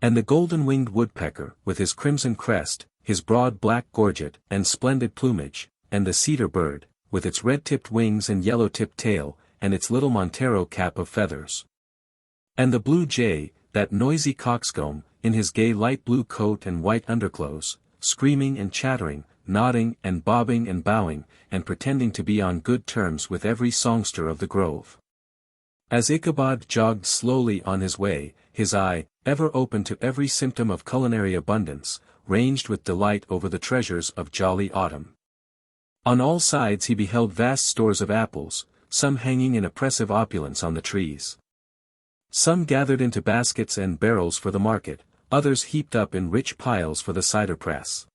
And the golden-winged woodpecker, with his crimson crest, his broad black gorget and splendid plumage, and the cedar bird, with its red-tipped wings and yellow-tipped tail, and its little Montero cap of feathers. And the blue jay, that noisy coxcomb, in his gay light blue coat and white underclothes, screaming and chattering, nodding and bobbing and bowing, and pretending to be on good terms with every songster of the grove. As Ichabod jogged slowly on his way, his eye, ever open to every symptom of culinary abundance, ranged with delight over the treasures of jolly autumn. On all sides he beheld vast stores of apples, some hanging in oppressive opulence on the trees. Some gathered into baskets and barrels for the market, others heaped up in rich piles for the cider press.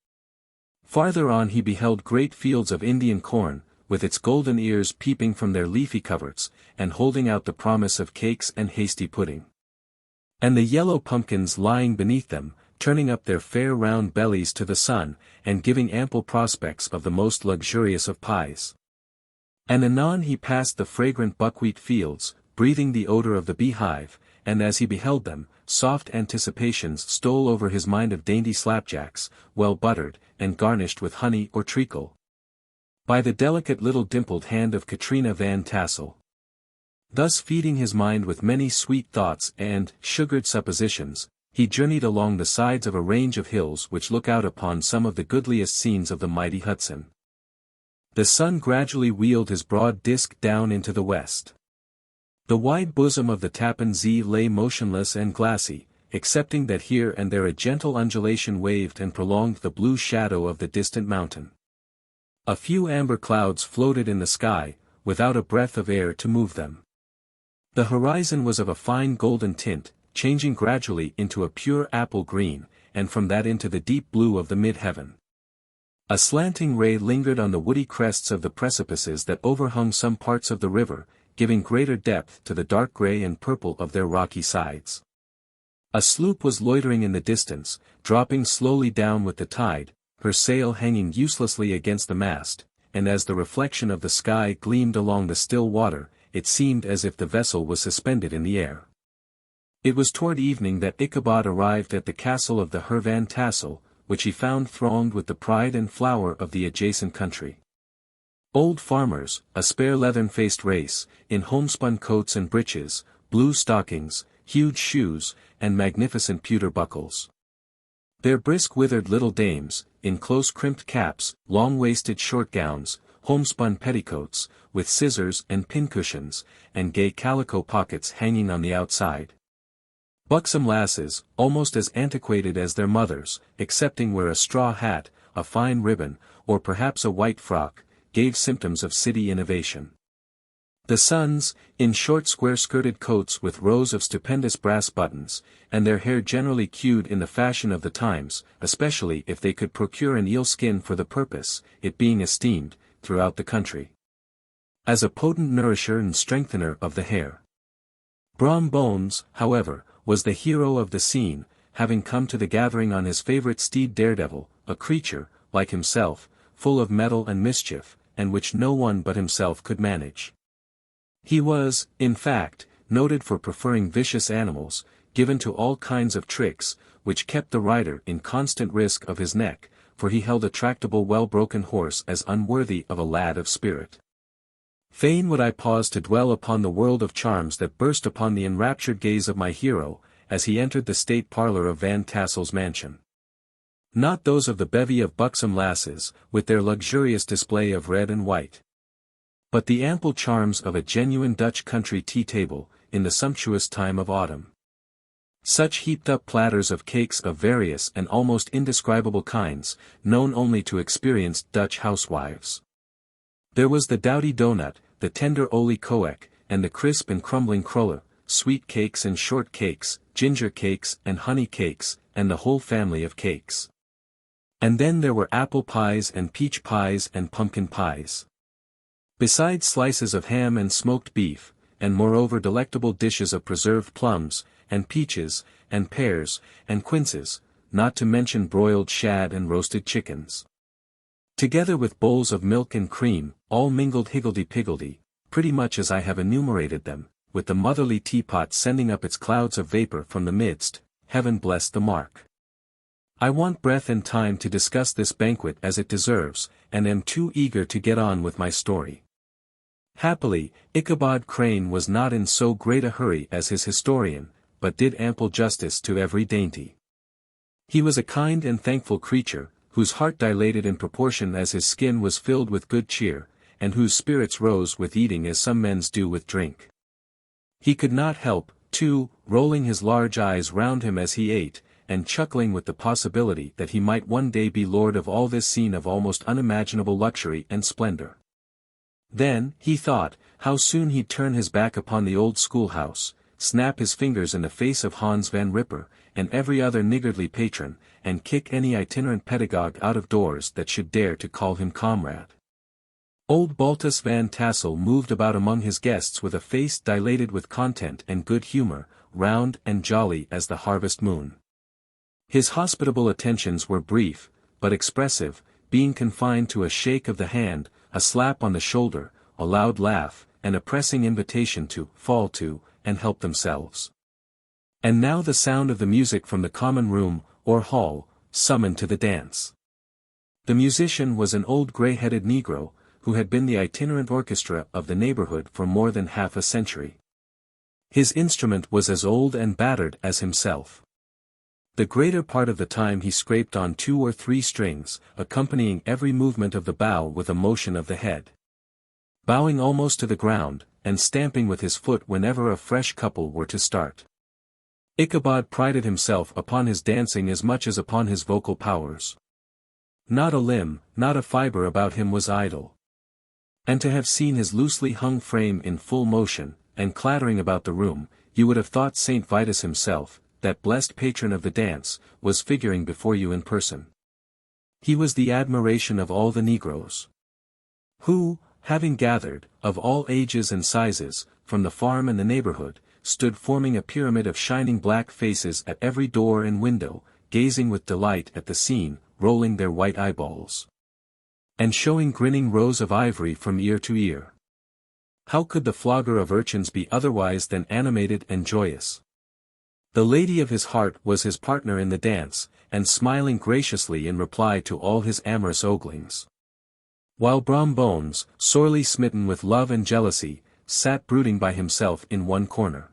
Farther on he beheld great fields of Indian corn, with its golden ears peeping from their leafy coverts, and holding out the promise of cakes and hasty pudding. And the yellow pumpkins lying beneath them, turning up their fair round bellies to the sun, and giving ample prospects of the most luxurious of pies. And anon he passed the fragrant buckwheat fields, breathing the odor of the beehive, and as he beheld them, soft anticipations stole over his mind of dainty slapjacks, well buttered, and garnished with honey or treacle, by the delicate little dimpled hand of Katrina Van Tassel. Thus feeding his mind with many sweet thoughts and sugared suppositions, he journeyed along the sides of a range of hills which look out upon some of the goodliest scenes of the mighty Hudson. The sun gradually wheeled his broad disk down into the west. The wide bosom of the Tappan Zee lay motionless and glassy, excepting that here and there a gentle undulation waved and prolonged the blue shadow of the distant mountain. A few amber clouds floated in the sky, without a breath of air to move them. The horizon was of a fine golden tint, changing gradually into a pure apple green, and from that into the deep blue of the mid-heaven. A slanting ray lingered on the woody crests of the precipices that overhung some parts of the river, giving greater depth to the dark gray and purple of their rocky sides. A sloop was loitering in the distance, dropping slowly down with the tide, her sail hanging uselessly against the mast, and as the reflection of the sky gleamed along the still water, it seemed as if the vessel was suspended in the air. It was toward evening that Ichabod arrived at the castle of the Her Van Tassel, which he found thronged with the pride and flower of the adjacent country. Old farmers, a spare leathern-faced race, in homespun coats and breeches, blue stockings, huge shoes, and magnificent pewter buckles. Their brisk withered little dames, in close-crimped caps, long-waisted short gowns, homespun petticoats, with scissors and pincushions, and gay calico pockets hanging on the outside. Buxom lasses, almost as antiquated as their mothers, excepting where a straw hat, a fine ribbon, or perhaps a white frock, gave symptoms of city innovation. The sons, in short square-skirted coats with rows of stupendous brass buttons, and their hair generally queued in the fashion of the times, especially if they could procure an eel skin for the purpose, it being esteemed, throughout the country, as a potent nourisher and strengthener of the hair. Brom Bones, however, was the hero of the scene, having come to the gathering on his favorite steed Daredevil, a creature, like himself, full of mettle and mischief, and which no one but himself could manage. He was, in fact, noted for preferring vicious animals, given to all kinds of tricks, which kept the rider in constant risk of his neck, for he held a tractable well-broken horse as unworthy of a lad of spirit. Fain would I pause to dwell upon the world of charms that burst upon the enraptured gaze of my hero, as he entered the state parlor of Van Tassel's mansion. Not those of the bevy of buxom lasses, with their luxurious display of red and white, but the ample charms of a genuine Dutch country tea-table, in the sumptuous time of autumn. Such heaped-up platters of cakes of various and almost indescribable kinds, known only to experienced Dutch housewives. There was the doughty doughnut, the tender olie koek, and the crisp and crumbling cruller, sweet cakes and short cakes, ginger cakes and honey cakes, and the whole family of cakes. And then there were apple pies and peach pies and pumpkin pies. Besides slices of ham and smoked beef, and moreover delectable dishes of preserved plums, and peaches, and pears, and quinces, not to mention broiled shad and roasted chickens. Together with bowls of milk and cream, all mingled higgledy-piggledy, pretty much as I have enumerated them, with the motherly teapot sending up its clouds of vapor from the midst, heaven bless the mark. I want breath and time to discuss this banquet as it deserves, and am too eager to get on with my story. Happily, Ichabod Crane was not in so great a hurry as his historian, but did ample justice to every dainty. He was a kind and thankful creature, whose heart dilated in proportion as his skin was filled with good cheer, and whose spirits rose with eating as some men's do with drink. He could not help, too, rolling his large eyes round him as he ate, and chuckling with the possibility that he might one day be lord of all this scene of almost unimaginable luxury and splendor. Then, he thought, how soon he'd turn his back upon the old schoolhouse, snap his fingers in the face of Hans Van Ripper, and every other niggardly patron, and kick any itinerant pedagogue out of doors that should dare to call him comrade. Old Baltus Van Tassel moved about among his guests with a face dilated with content and good humor, round and jolly as the harvest moon. His hospitable attentions were brief, but expressive, being confined to a shake of the hand, a slap on the shoulder, a loud laugh, and a pressing invitation to fall to, and help themselves. And now the sound of the music from the common room, or hall, summoned to the dance. The musician was an old gray-headed Negro, who had been the itinerant orchestra of the neighborhood for more than half a century. His instrument was as old and battered as himself. The greater part of the time he scraped on 2 or 3 strings, accompanying every movement of the bow with a motion of the head. Bowing almost to the ground, and stamping with his foot whenever a fresh couple were to start. Ichabod prided himself upon his dancing as much as upon his vocal powers. Not a limb, not a fiber about him was idle. And to have seen his loosely hung frame in full motion, and clattering about the room, you would have thought St. Vitus himself, that blessed patron of the dance, was figuring before you in person. He was the admiration of all the Negroes, who, having gathered, of all ages and sizes, from the farm and the neighborhood, stood forming a pyramid of shining black faces at every door and window, gazing with delight at the scene, rolling their white eyeballs, and showing grinning rows of ivory from ear to ear. How could the flogger of urchins be otherwise than animated and joyous? The lady of his heart was his partner in the dance, and smiling graciously in reply to all his amorous oglings. While Brom Bones, sorely smitten with love and jealousy, sat brooding by himself in one corner.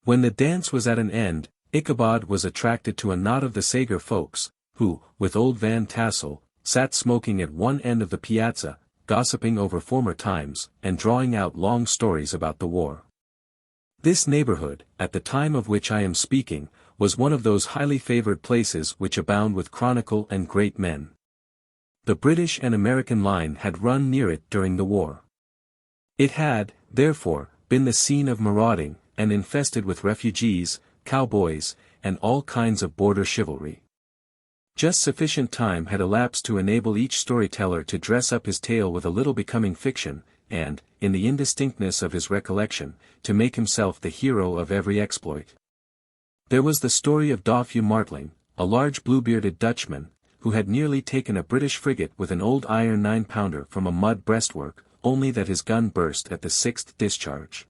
When the dance was at an end, Ichabod was attracted to a knot of the Sager folks, who, with old Van Tassel, sat smoking at one end of the piazza, gossiping over former times, and drawing out long stories about the war. This neighborhood, at the time of which I am speaking, was one of those highly favored places which abound with chronicle and great men. The British and American line had run near it during the war. It had, therefore, been the scene of marauding, and infested with refugees, cowboys, and all kinds of border chivalry. Just sufficient time had elapsed to enable each storyteller to dress up his tale with a little becoming fiction, and, in the indistinctness of his recollection, to make himself the hero of every exploit. There was the story of Dofue Martling, a large blue-bearded Dutchman, who had nearly taken a British frigate with an old iron 9-pounder from a mud breastwork, only that his gun burst at the 6th discharge.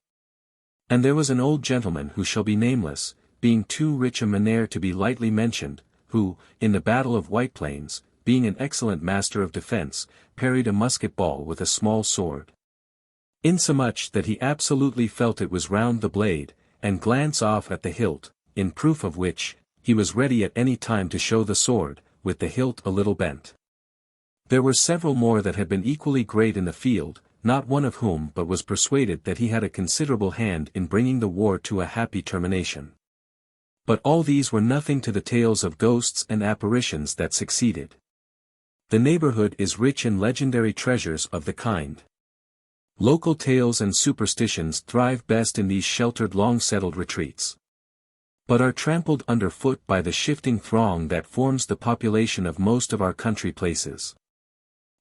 And there was an old gentleman who shall be nameless, being too rich a manner to be lightly mentioned, who, in the Battle of White Plains, being an excellent master of defense, parried a musket ball with a small sword, insomuch that he absolutely felt it was round the blade, and glance off at the hilt, in proof of which, he was ready at any time to show the sword, with the hilt a little bent. There were several more that had been equally great in the field, not one of whom but was persuaded that he had a considerable hand in bringing the war to a happy termination. But all these were nothing to the tales of ghosts and apparitions that succeeded. The neighborhood is rich in legendary treasures of the kind. Local tales and superstitions thrive best in these sheltered long-settled retreats, but are trampled underfoot by the shifting throng that forms the population of most of our country places.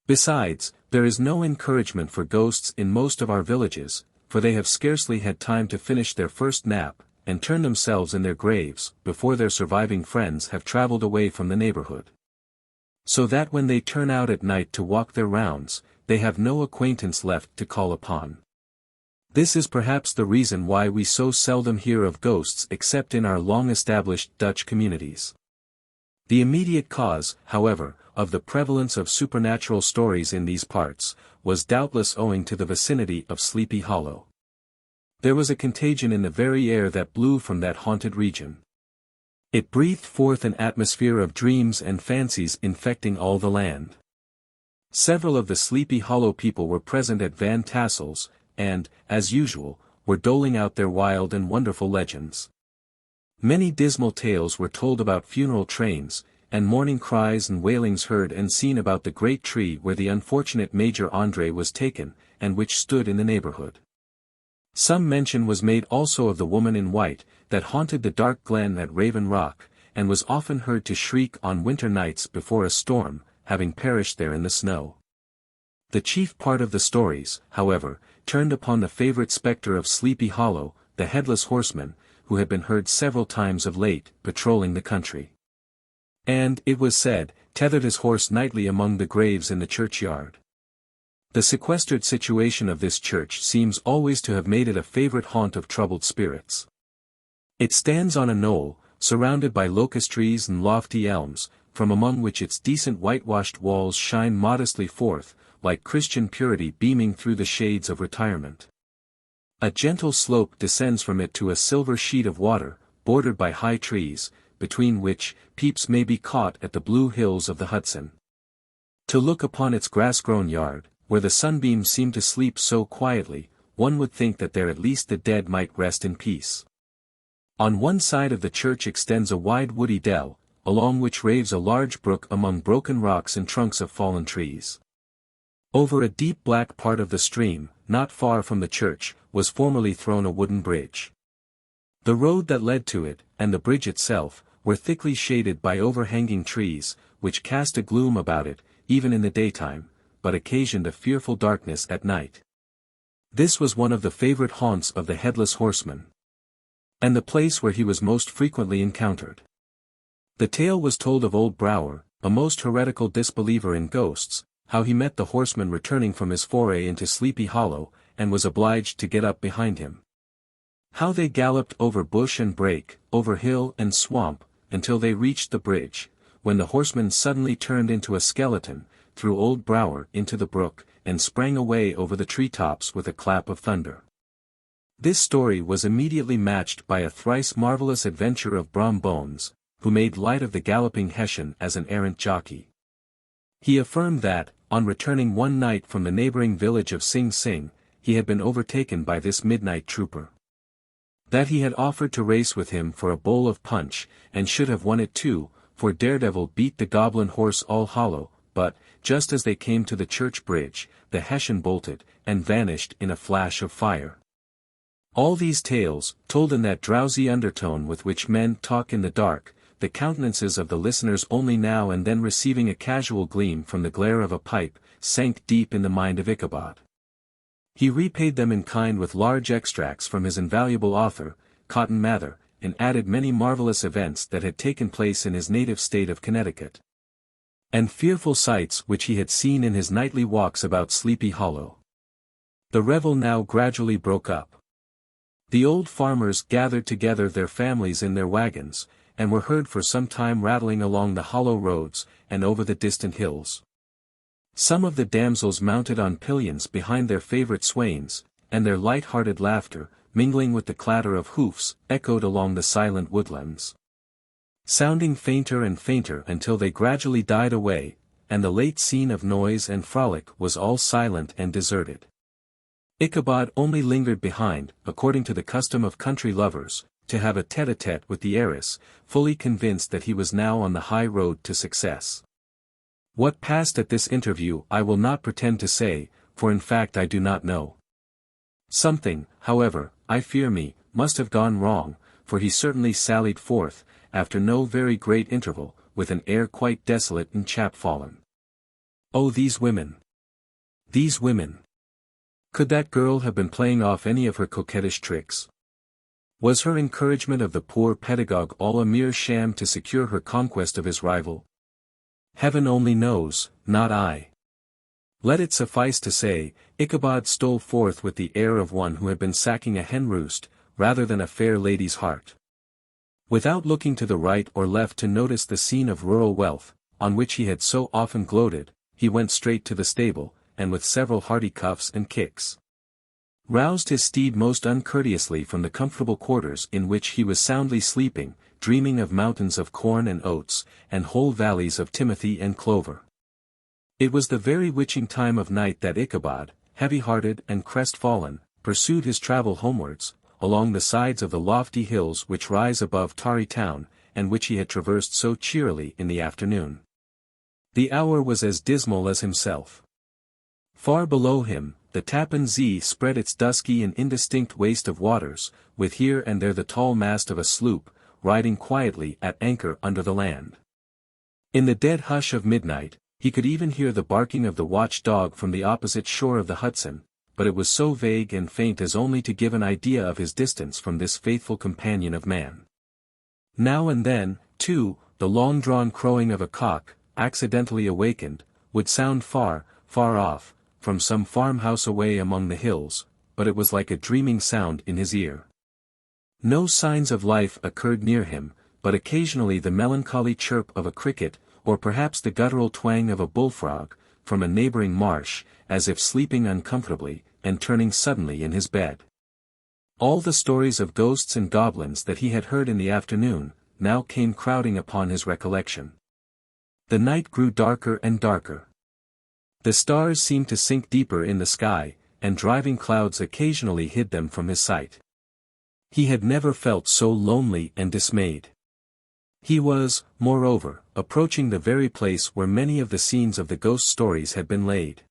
Besides, there is no encouragement for ghosts in most of our villages, for they have scarcely had time to finish their first nap, and turn themselves in their graves, before their surviving friends have traveled away from the neighborhood. So that when they turn out at night to walk their rounds, they have no acquaintance left to call upon. This is perhaps the reason why we so seldom hear of ghosts except in our long-established Dutch communities. The immediate cause, however, of the prevalence of supernatural stories in these parts, was doubtless owing to the vicinity of Sleepy Hollow. There was a contagion in the very air that blew from that haunted region. It breathed forth an atmosphere of dreams and fancies infecting all the land. Several of the Sleepy Hollow people were present at Van Tassel's, and, as usual, were doling out their wild and wonderful legends. Many dismal tales were told about funeral trains, and mourning cries and wailings heard and seen about the great tree where the unfortunate Major Andre was taken, and which stood in the neighborhood. Some mention was made also of the woman in white, that haunted the dark glen at Raven Rock, and was often heard to shriek on winter nights before a storm, having perished there in the snow. The chief part of the stories, however, turned upon the favorite spectre of Sleepy Hollow, the Headless Horseman, who had been heard several times of late, patrolling the country. And, it was said, tethered his horse nightly among the graves in the churchyard. The sequestered situation of this church seems always to have made it a favorite haunt of troubled spirits. It stands on a knoll, surrounded by locust trees and lofty elms, from among which its decent whitewashed walls shine modestly forth, like Christian purity beaming through the shades of retirement. A gentle slope descends from it to a silver sheet of water, bordered by high trees, between which peeps may be caught at the blue hills of the Hudson. To look upon its grass-grown yard, where the sunbeams seem to sleep so quietly, one would think that there at least the dead might rest in peace. On one side of the church extends a wide woody dell, along which raves a large brook among broken rocks and trunks of fallen trees. Over a deep black part of the stream, not far from the church, was formerly thrown a wooden bridge. The road that led to it, and the bridge itself, were thickly shaded by overhanging trees, which cast a gloom about it, even in the daytime, but occasioned a fearful darkness at night. This was one of the favorite haunts of the Headless Horseman, and the place where he was most frequently encountered. The tale was told of old Brower, a most heretical disbeliever in ghosts, how he met the horseman returning from his foray into Sleepy Hollow, and was obliged to get up behind him. How they galloped over bush and brake, over hill and swamp, until they reached the bridge, when the horseman suddenly turned into a skeleton, threw old Brower into the brook, and sprang away over the tree-tops with a clap of thunder. This story was immediately matched by a thrice marvelous adventure of Brom Bones, who made light of the galloping Hessian as an errant jockey. He affirmed that, on returning one night from the neighboring village of Sing Sing, he had been overtaken by this midnight trooper. That he had offered to race with him for a bowl of punch, and should have won it too, for Daredevil beat the goblin horse All Hollow, but, just as they came to the church bridge, the Hessian bolted, and vanished in a flash of fire. All these tales, told in that drowsy undertone with which men talk in the dark, the countenances of the listeners only now and then receiving a casual gleam from the glare of a pipe, sank deep in the mind of Ichabod. He repaid them in kind with large extracts from his invaluable author, Cotton Mather, and added many marvelous events that had taken place in his native state of Connecticut, and fearful sights which he had seen in his nightly walks about Sleepy Hollow. The revel now gradually broke up. The old farmers gathered together their families in their wagons, and were heard for some time rattling along the hollow roads, and over the distant hills. Some of the damsels mounted on pillions behind their favorite swains, and their light-hearted laughter, mingling with the clatter of hoofs, echoed along the silent woodlands, sounding fainter and fainter until they gradually died away, and the late scene of noise and frolic was all silent and deserted. Ichabod only lingered behind, according to the custom of country lovers, to have a tête-à-tête with the heiress, fully convinced that he was now on the high road to success. What passed at this interview I will not pretend to say, for in fact I do not know. Something, however, I fear me, must have gone wrong, for he certainly sallied forth, after no very great interval, with an air quite desolate and chapfallen. Oh, these women! These women! Could that girl have been playing off any of her coquettish tricks? Was her encouragement of the poor pedagogue all a mere sham to secure her conquest of his rival? Heaven only knows, not I. Let it suffice to say, Ichabod stole forth with the air of one who had been sacking a hen roost, rather than a fair lady's heart. Without looking to the right or left to notice the scene of rural wealth, on which he had so often gloated, he went straight to the stable, and with several hearty cuffs and kicks, roused his steed most uncourteously from the comfortable quarters in which he was soundly sleeping, dreaming of mountains of corn and oats, and whole valleys of timothy and clover. It was the very witching time of night that Ichabod, heavy-hearted and crestfallen, pursued his travel homewards, along the sides of the lofty hills which rise above Tarry Town, and which he had traversed so cheerily in the afternoon. The hour was as dismal as himself. Far below him, the Tappan Zee spread its dusky and indistinct waste of waters, with here and there the tall mast of a sloop, riding quietly at anchor under the land. In the dead hush of midnight, he could even hear the barking of the watch-dog from the opposite shore of the Hudson, but it was so vague and faint as only to give an idea of his distance from this faithful companion of man. Now and then, too, the long-drawn crowing of a cock, accidentally awakened, would sound far, far off, from some farmhouse away among the hills, but it was like a dreaming sound in his ear. No signs of life occurred near him, but occasionally the melancholy chirp of a cricket, or perhaps the guttural twang of a bullfrog, from a neighboring marsh, as if sleeping uncomfortably, and turning suddenly in his bed. All the stories of ghosts and goblins that he had heard in the afternoon, now came crowding upon his recollection. The night grew darker and darker. The stars seemed to sink deeper in the sky, and driving clouds occasionally hid them from his sight. He had never felt so lonely and dismayed. He was, moreover, approaching the very place where many of the scenes of the ghost stories had been laid.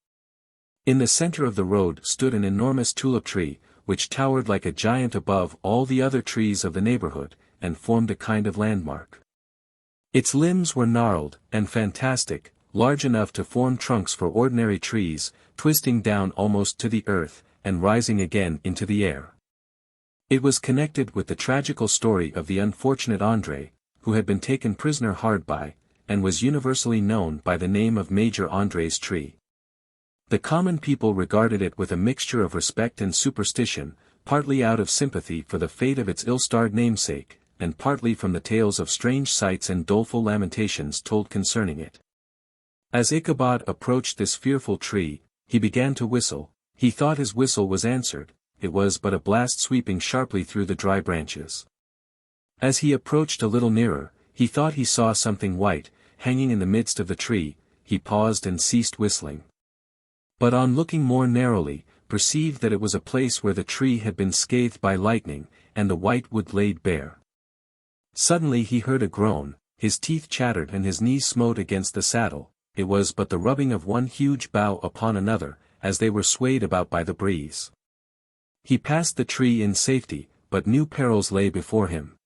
In the center of the road stood an enormous tulip tree, which towered like a giant above all the other trees of the neighborhood, and formed a kind of landmark. Its limbs were gnarled, and fantastic, large enough to form trunks for ordinary trees, twisting down almost to the earth, and rising again into the air. It was connected with the tragical story of the unfortunate André, who had been taken prisoner hard by, and was universally known by the name of Major André's tree. The common people regarded it with a mixture of respect and superstition, partly out of sympathy for the fate of its ill-starred namesake, and partly from the tales of strange sights and doleful lamentations told concerning it. As Ichabod approached this fearful tree, he began to whistle. He thought his whistle was answered, it was but a blast sweeping sharply through the dry branches. As he approached a little nearer, he thought he saw something white, hanging in the midst of the tree. He paused and ceased whistling. But on looking more narrowly, perceived that it was a place where the tree had been scathed by lightning, and the white wood laid bare. Suddenly he heard a groan, his teeth chattered and his knees smote against the saddle. It was but the rubbing of one huge bough upon another, as they were swayed about by the breeze. He passed the tree in safety, but new perils lay before him.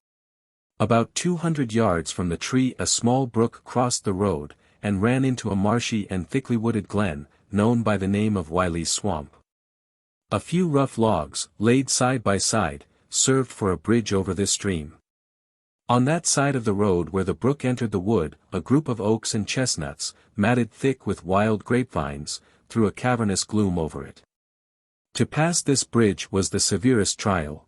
About 200 yards from the tree a small brook crossed the road, and ran into a marshy and thickly wooded glen, known by the name of Wiley's Swamp. A few rough logs, laid side by side, served for a bridge over this stream. On that side of the road where the brook entered the wood, a group of oaks and chestnuts, matted thick with wild grapevines, threw a cavernous gloom over it. To pass this bridge was the severest trial.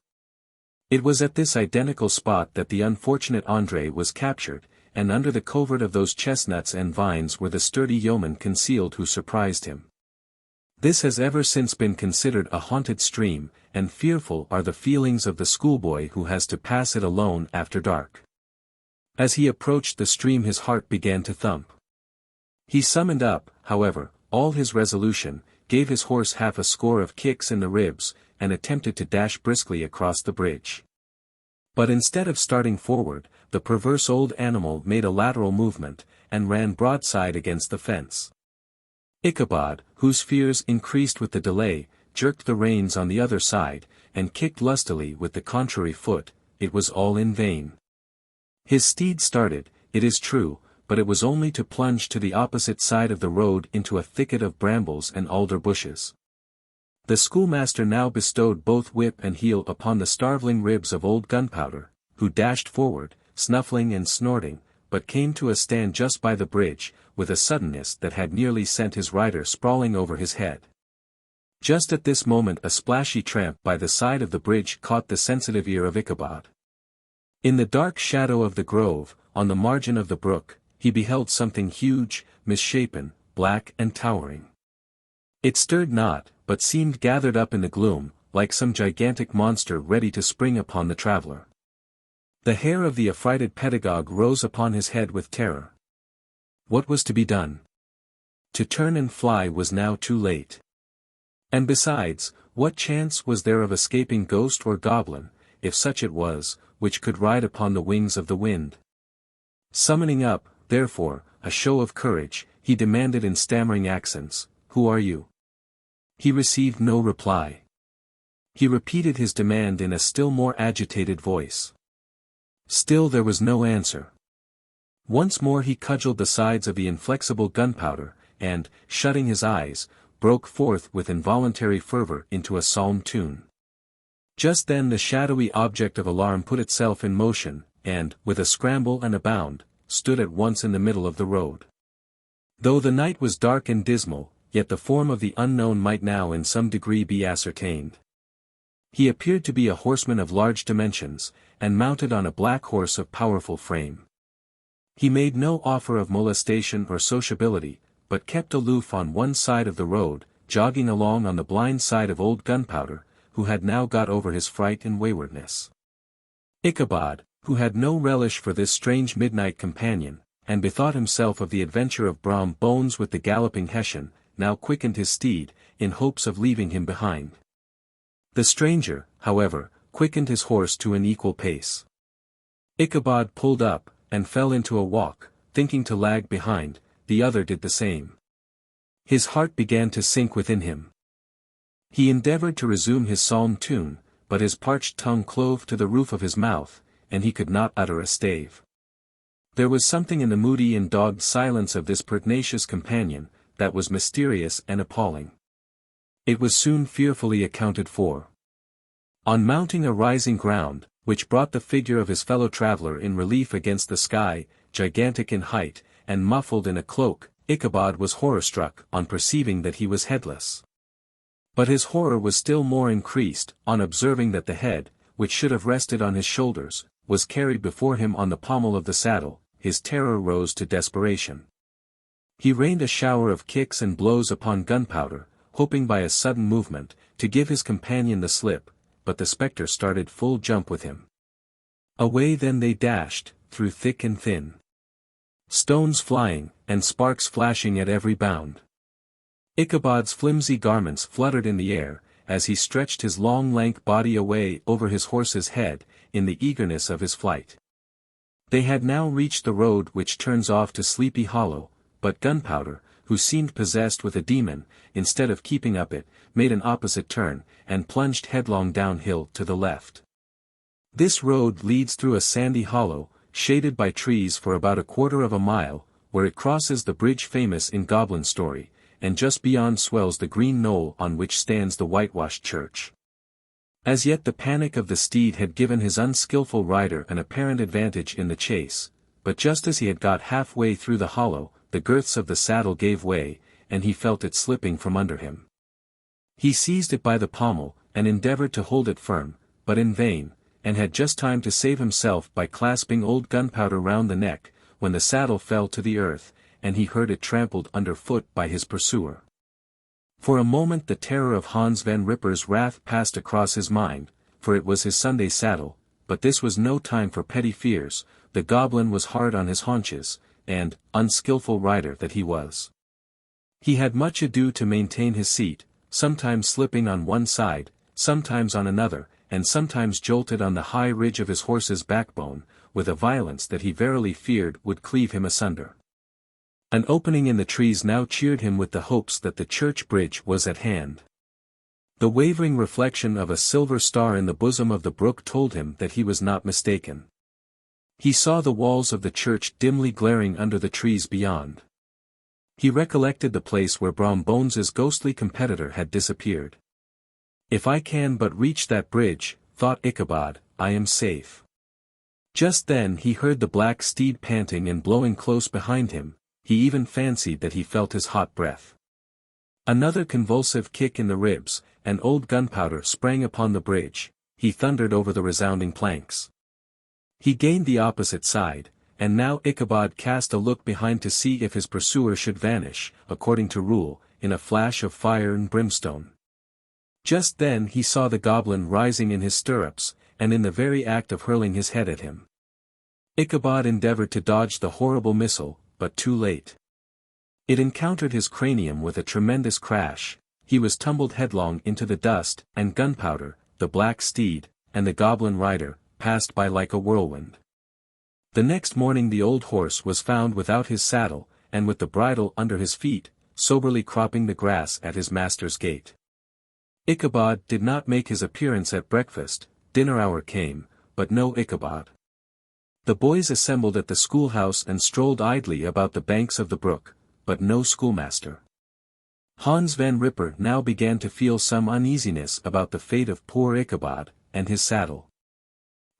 It was at this identical spot that the unfortunate André was captured, and under the covert of those chestnuts and vines were the sturdy yeomen concealed who surprised him. This has ever since been considered a haunted stream, and fearful are the feelings of the schoolboy who has to pass it alone after dark. As he approached the stream his heart began to thump. He summoned up, however, all his resolution, gave his horse half a score of kicks in the ribs, and attempted to dash briskly across the bridge. But instead of starting forward, the perverse old animal made a lateral movement, and ran broadside against the fence. Ichabod, whose fears increased with the delay, jerked the reins on the other side, and kicked lustily with the contrary foot. It was all in vain. His steed started, it is true, but it was only to plunge to the opposite side of the road into a thicket of brambles and alder bushes. The schoolmaster now bestowed both whip and heel upon the starveling ribs of old Gunpowder, who dashed forward, snuffling and snorting, but came to a stand just by the bridge, with a suddenness that had nearly sent his rider sprawling over his head. Just at this moment a splashy tramp by the side of the bridge caught the sensitive ear of Ichabod. In the dark shadow of the grove, on the margin of the brook, he beheld something huge, misshapen, black and towering. It stirred not, but seemed gathered up in the gloom, like some gigantic monster ready to spring upon the traveler. The hair of the affrighted pedagogue rose upon his head with terror. What was to be done? To turn and fly was now too late. And besides, what chance was there of escaping ghost or goblin, if such it was, which could ride upon the wings of the wind? Summoning up, therefore, a show of courage, he demanded in stammering accents, "Who are you?" He received no reply. He repeated his demand in a still more agitated voice. Still there was no answer. Once more he cudgelled the sides of the inflexible Gunpowder, and, shutting his eyes, broke forth with involuntary fervor into a psalm tune. Just then the shadowy object of alarm put itself in motion, and, with a scramble and a bound, stood at once in the middle of the road. Though the night was dark and dismal, yet the form of the unknown might now in some degree be ascertained. He appeared to be a horseman of large dimensions, and mounted on a black horse of powerful frame. He made no offer of molestation or sociability, but kept aloof on one side of the road, jogging along on the blind side of old Gunpowder, who had now got over his fright and waywardness. Ichabod, who had no relish for this strange midnight companion, and bethought himself of the adventure of Brom Bones with the galloping Hessian, now quickened his steed, in hopes of leaving him behind. The stranger, however, quickened his horse to an equal pace. Ichabod pulled up, and fell into a walk, thinking to lag behind. The other did the same. His heart began to sink within him. He endeavored to resume his psalm tune, but his parched tongue clove to the roof of his mouth, and he could not utter a stave. There was something in the moody and dogged silence of this pertinacious companion, that was mysterious and appalling. It was soon fearfully accounted for. On mounting a rising ground, which brought the figure of his fellow traveller in relief against the sky, gigantic in height, and muffled in a cloak, Ichabod was horror-struck on perceiving that he was headless. But his horror was still more increased, on observing that the head, which should have rested on his shoulders, was carried before him on the pommel of the saddle. His terror rose to desperation. He rained a shower of kicks and blows upon Gunpowder, hoping by a sudden movement, to give his companion the slip, but the spectre started full jump with him. Away then they dashed, through thick and thin. Stones flying, and sparks flashing at every bound. Ichabod's flimsy garments fluttered in the air, as he stretched his long lank body away over his horse's head, in the eagerness of his flight. They had now reached the road which turns off to Sleepy Hollow, but Gunpowder, who seemed possessed with a demon, instead of keeping up it, made an opposite turn, and plunged headlong downhill to the left. This road leads through a sandy hollow, shaded by trees for about a quarter of a mile, where it crosses the bridge famous in Goblin story, and just beyond swells the green knoll on which stands the whitewashed church. As yet the panic of the steed had given his unskilful rider an apparent advantage in the chase, but just as he had got halfway through the hollow, the girths of the saddle gave way, and he felt it slipping from under him. He seized it by the pommel, and endeavored to hold it firm, but in vain, and had just time to save himself by clasping old Gunpowder round the neck, when the saddle fell to the earth, and he heard it trampled under foot by his pursuer. For a moment the terror of Hans Van Ripper's wrath passed across his mind, for it was his Sunday saddle, but this was no time for petty fears. The goblin was hard on his haunches, and, unskilful rider that he was, he had much ado to maintain his seat, sometimes slipping on one side, sometimes on another, and sometimes jolted on the high ridge of his horse's backbone, with a violence that he verily feared would cleave him asunder. An opening in the trees now cheered him with the hopes that the church bridge was at hand. The wavering reflection of a silver star in the bosom of the brook told him that he was not mistaken. He saw the walls of the church dimly glaring under the trees beyond. He recollected the place where Brom Bones's ghostly competitor had disappeared. If I can but reach that bridge, thought Ichabod, I am safe. Just then he heard the black steed panting and blowing close behind him. He even fancied that he felt his hot breath. Another convulsive kick in the ribs, and old Gunpowder sprang upon the bridge. He thundered over the resounding planks. He gained the opposite side, and now Ichabod cast a look behind to see if his pursuer should vanish, according to rule, in a flash of fire and brimstone. Just then he saw the goblin rising in his stirrups, and in the very act of hurling his head at him. Ichabod endeavored to dodge the horrible missile, but too late. It encountered his cranium with a tremendous crash. He was tumbled headlong into the dust, and Gunpowder, the black steed, and the goblin rider, passed by like a whirlwind. The next morning the old horse was found without his saddle, and with the bridle under his feet, soberly cropping the grass at his master's gate. Ichabod did not make his appearance at breakfast. Dinner hour came, but no Ichabod. The boys assembled at the schoolhouse and strolled idly about the banks of the brook, but no schoolmaster. Hans Van Ripper now began to feel some uneasiness about the fate of poor Ichabod, and his saddle.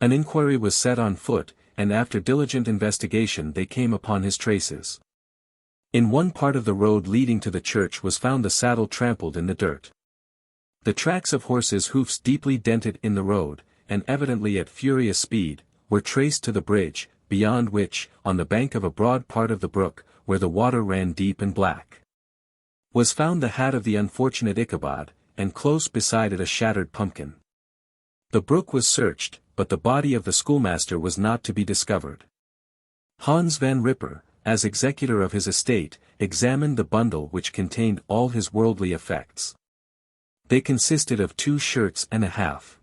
An inquiry was set on foot, and after diligent investigation they came upon his traces. In one part of the road leading to the church was found the saddle trampled in the dirt. The tracks of horses' hoofs deeply dented in the road, and evidently at furious speed, were traced to the bridge, beyond which, on the bank of a broad part of the brook, where the water ran deep and black, was found the hat of the unfortunate Ichabod, and close beside it a shattered pumpkin. The brook was searched, but the body of the schoolmaster was not to be discovered. Hans van Ripper, as executor of his estate, examined the bundle which contained all his worldly effects. They consisted of 2 shirts and a half,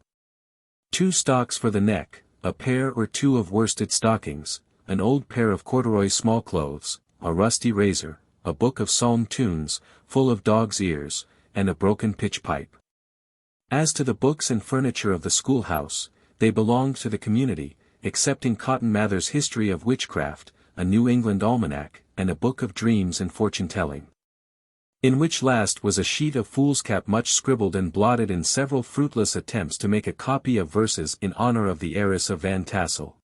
2 stocks for the neck, a pair or 2 of worsted stockings, an old pair of corduroy small clothes, a rusty razor, a book of psalm tunes, full of dog's ears, and a broken pitch pipe. As to the books and furniture of the schoolhouse, they belonged to the community, excepting Cotton Mather's History of Witchcraft, a New England almanac, and a book of dreams and fortune-telling, in which last was a sheet of foolscap much scribbled and blotted in several fruitless attempts to make a copy of verses in honor of the heiress of Van Tassel.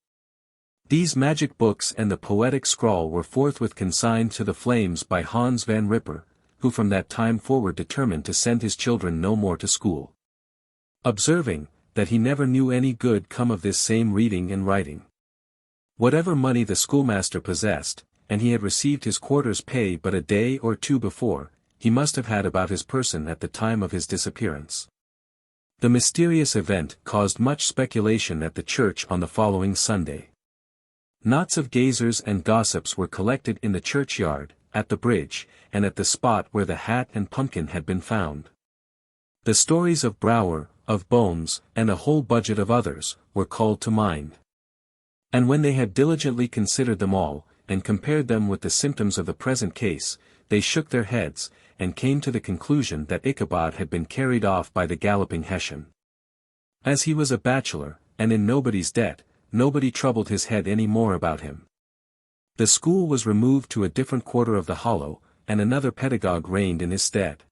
These magic books and the poetic scrawl were forthwith consigned to the flames by Hans van Ripper, who from that time forward determined to send his children no more to school, observing, that he never knew any good come of this same reading and writing. Whatever money the schoolmaster possessed, and he had received his quarter's pay but a day or 2 before, he must have had about his person at the time of his disappearance. The mysterious event caused much speculation at the church on the following Sunday. Knots of gazers and gossips were collected in the churchyard, at the bridge, and at the spot where the hat and pumpkin had been found. The stories of Brower, of Bones, and a whole budget of others, were called to mind. And when they had diligently considered them all, and compared them with the symptoms of the present case, they shook their heads, and came to the conclusion that Ichabod had been carried off by the galloping Hessian. As he was a bachelor, and in nobody's debt, nobody troubled his head any more about him. The school was removed to a different quarter of the hollow, and another pedagogue reigned in his stead.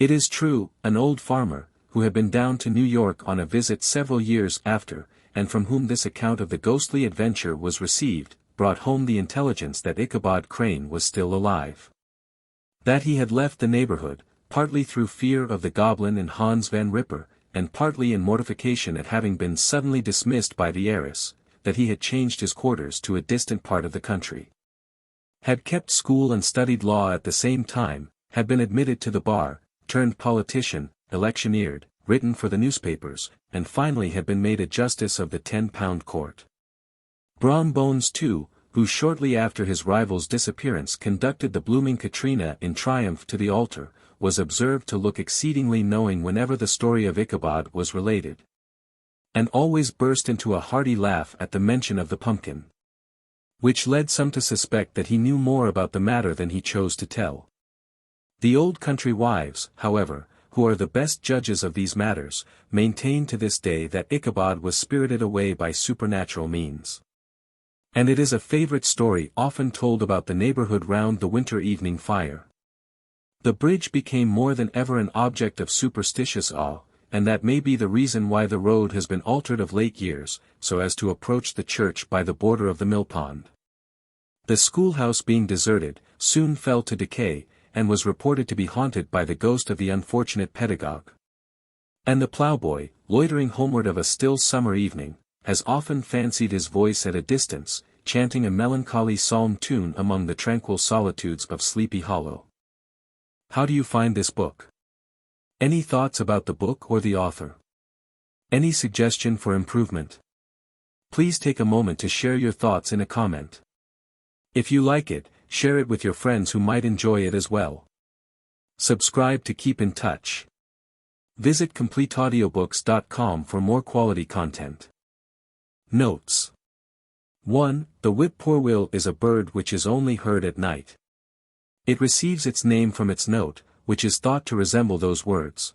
It is true, an old farmer, who had been down to New York on a visit several years after, and from whom this account of the ghostly adventure was received, brought home the intelligence that Ichabod Crane was still alive. That he had left the neighborhood, partly through fear of the goblin and Hans van Ripper, and partly in mortification at having been suddenly dismissed by the heiress, that he had changed his quarters to a distant part of the country, had kept school and studied law at the same time, had been admitted to the bar, turned politician, electioneered, written for the newspapers, and finally had been made a justice of the 10-pound court. Brom Bones too, who shortly after his rival's disappearance conducted the blooming Katrina in triumph to the altar, was observed to look exceedingly knowing whenever the story of Ichabod was related, and always burst into a hearty laugh at the mention of the pumpkin, which led some to suspect that he knew more about the matter than he chose to tell. The old country wives, however, who are the best judges of these matters, maintain to this day that Ichabod was spirited away by supernatural means. And it is a favorite story often told about the neighborhood round the winter evening fire. The bridge became more than ever an object of superstitious awe, and that may be the reason why the road has been altered of late years, so as to approach the church by the border of the millpond. The schoolhouse being deserted, soon fell to decay, and was reported to be haunted by the ghost of the unfortunate pedagogue. And the ploughboy, loitering homeward of a still summer evening, has often fancied his voice at a distance, chanting a melancholy psalm tune among the tranquil solitudes of Sleepy Hollow. How do you find this book? Any thoughts about the book or the author? Any suggestion for improvement? Please take a moment to share your thoughts in a comment. If you like it, share it with your friends who might enjoy it as well. Subscribe to keep in touch. Visit CompleteAudiobooks.com for more quality content. Notes. 1. The whippoorwill is a bird which is only heard at night. It receives its name from its note, which is thought to resemble those words.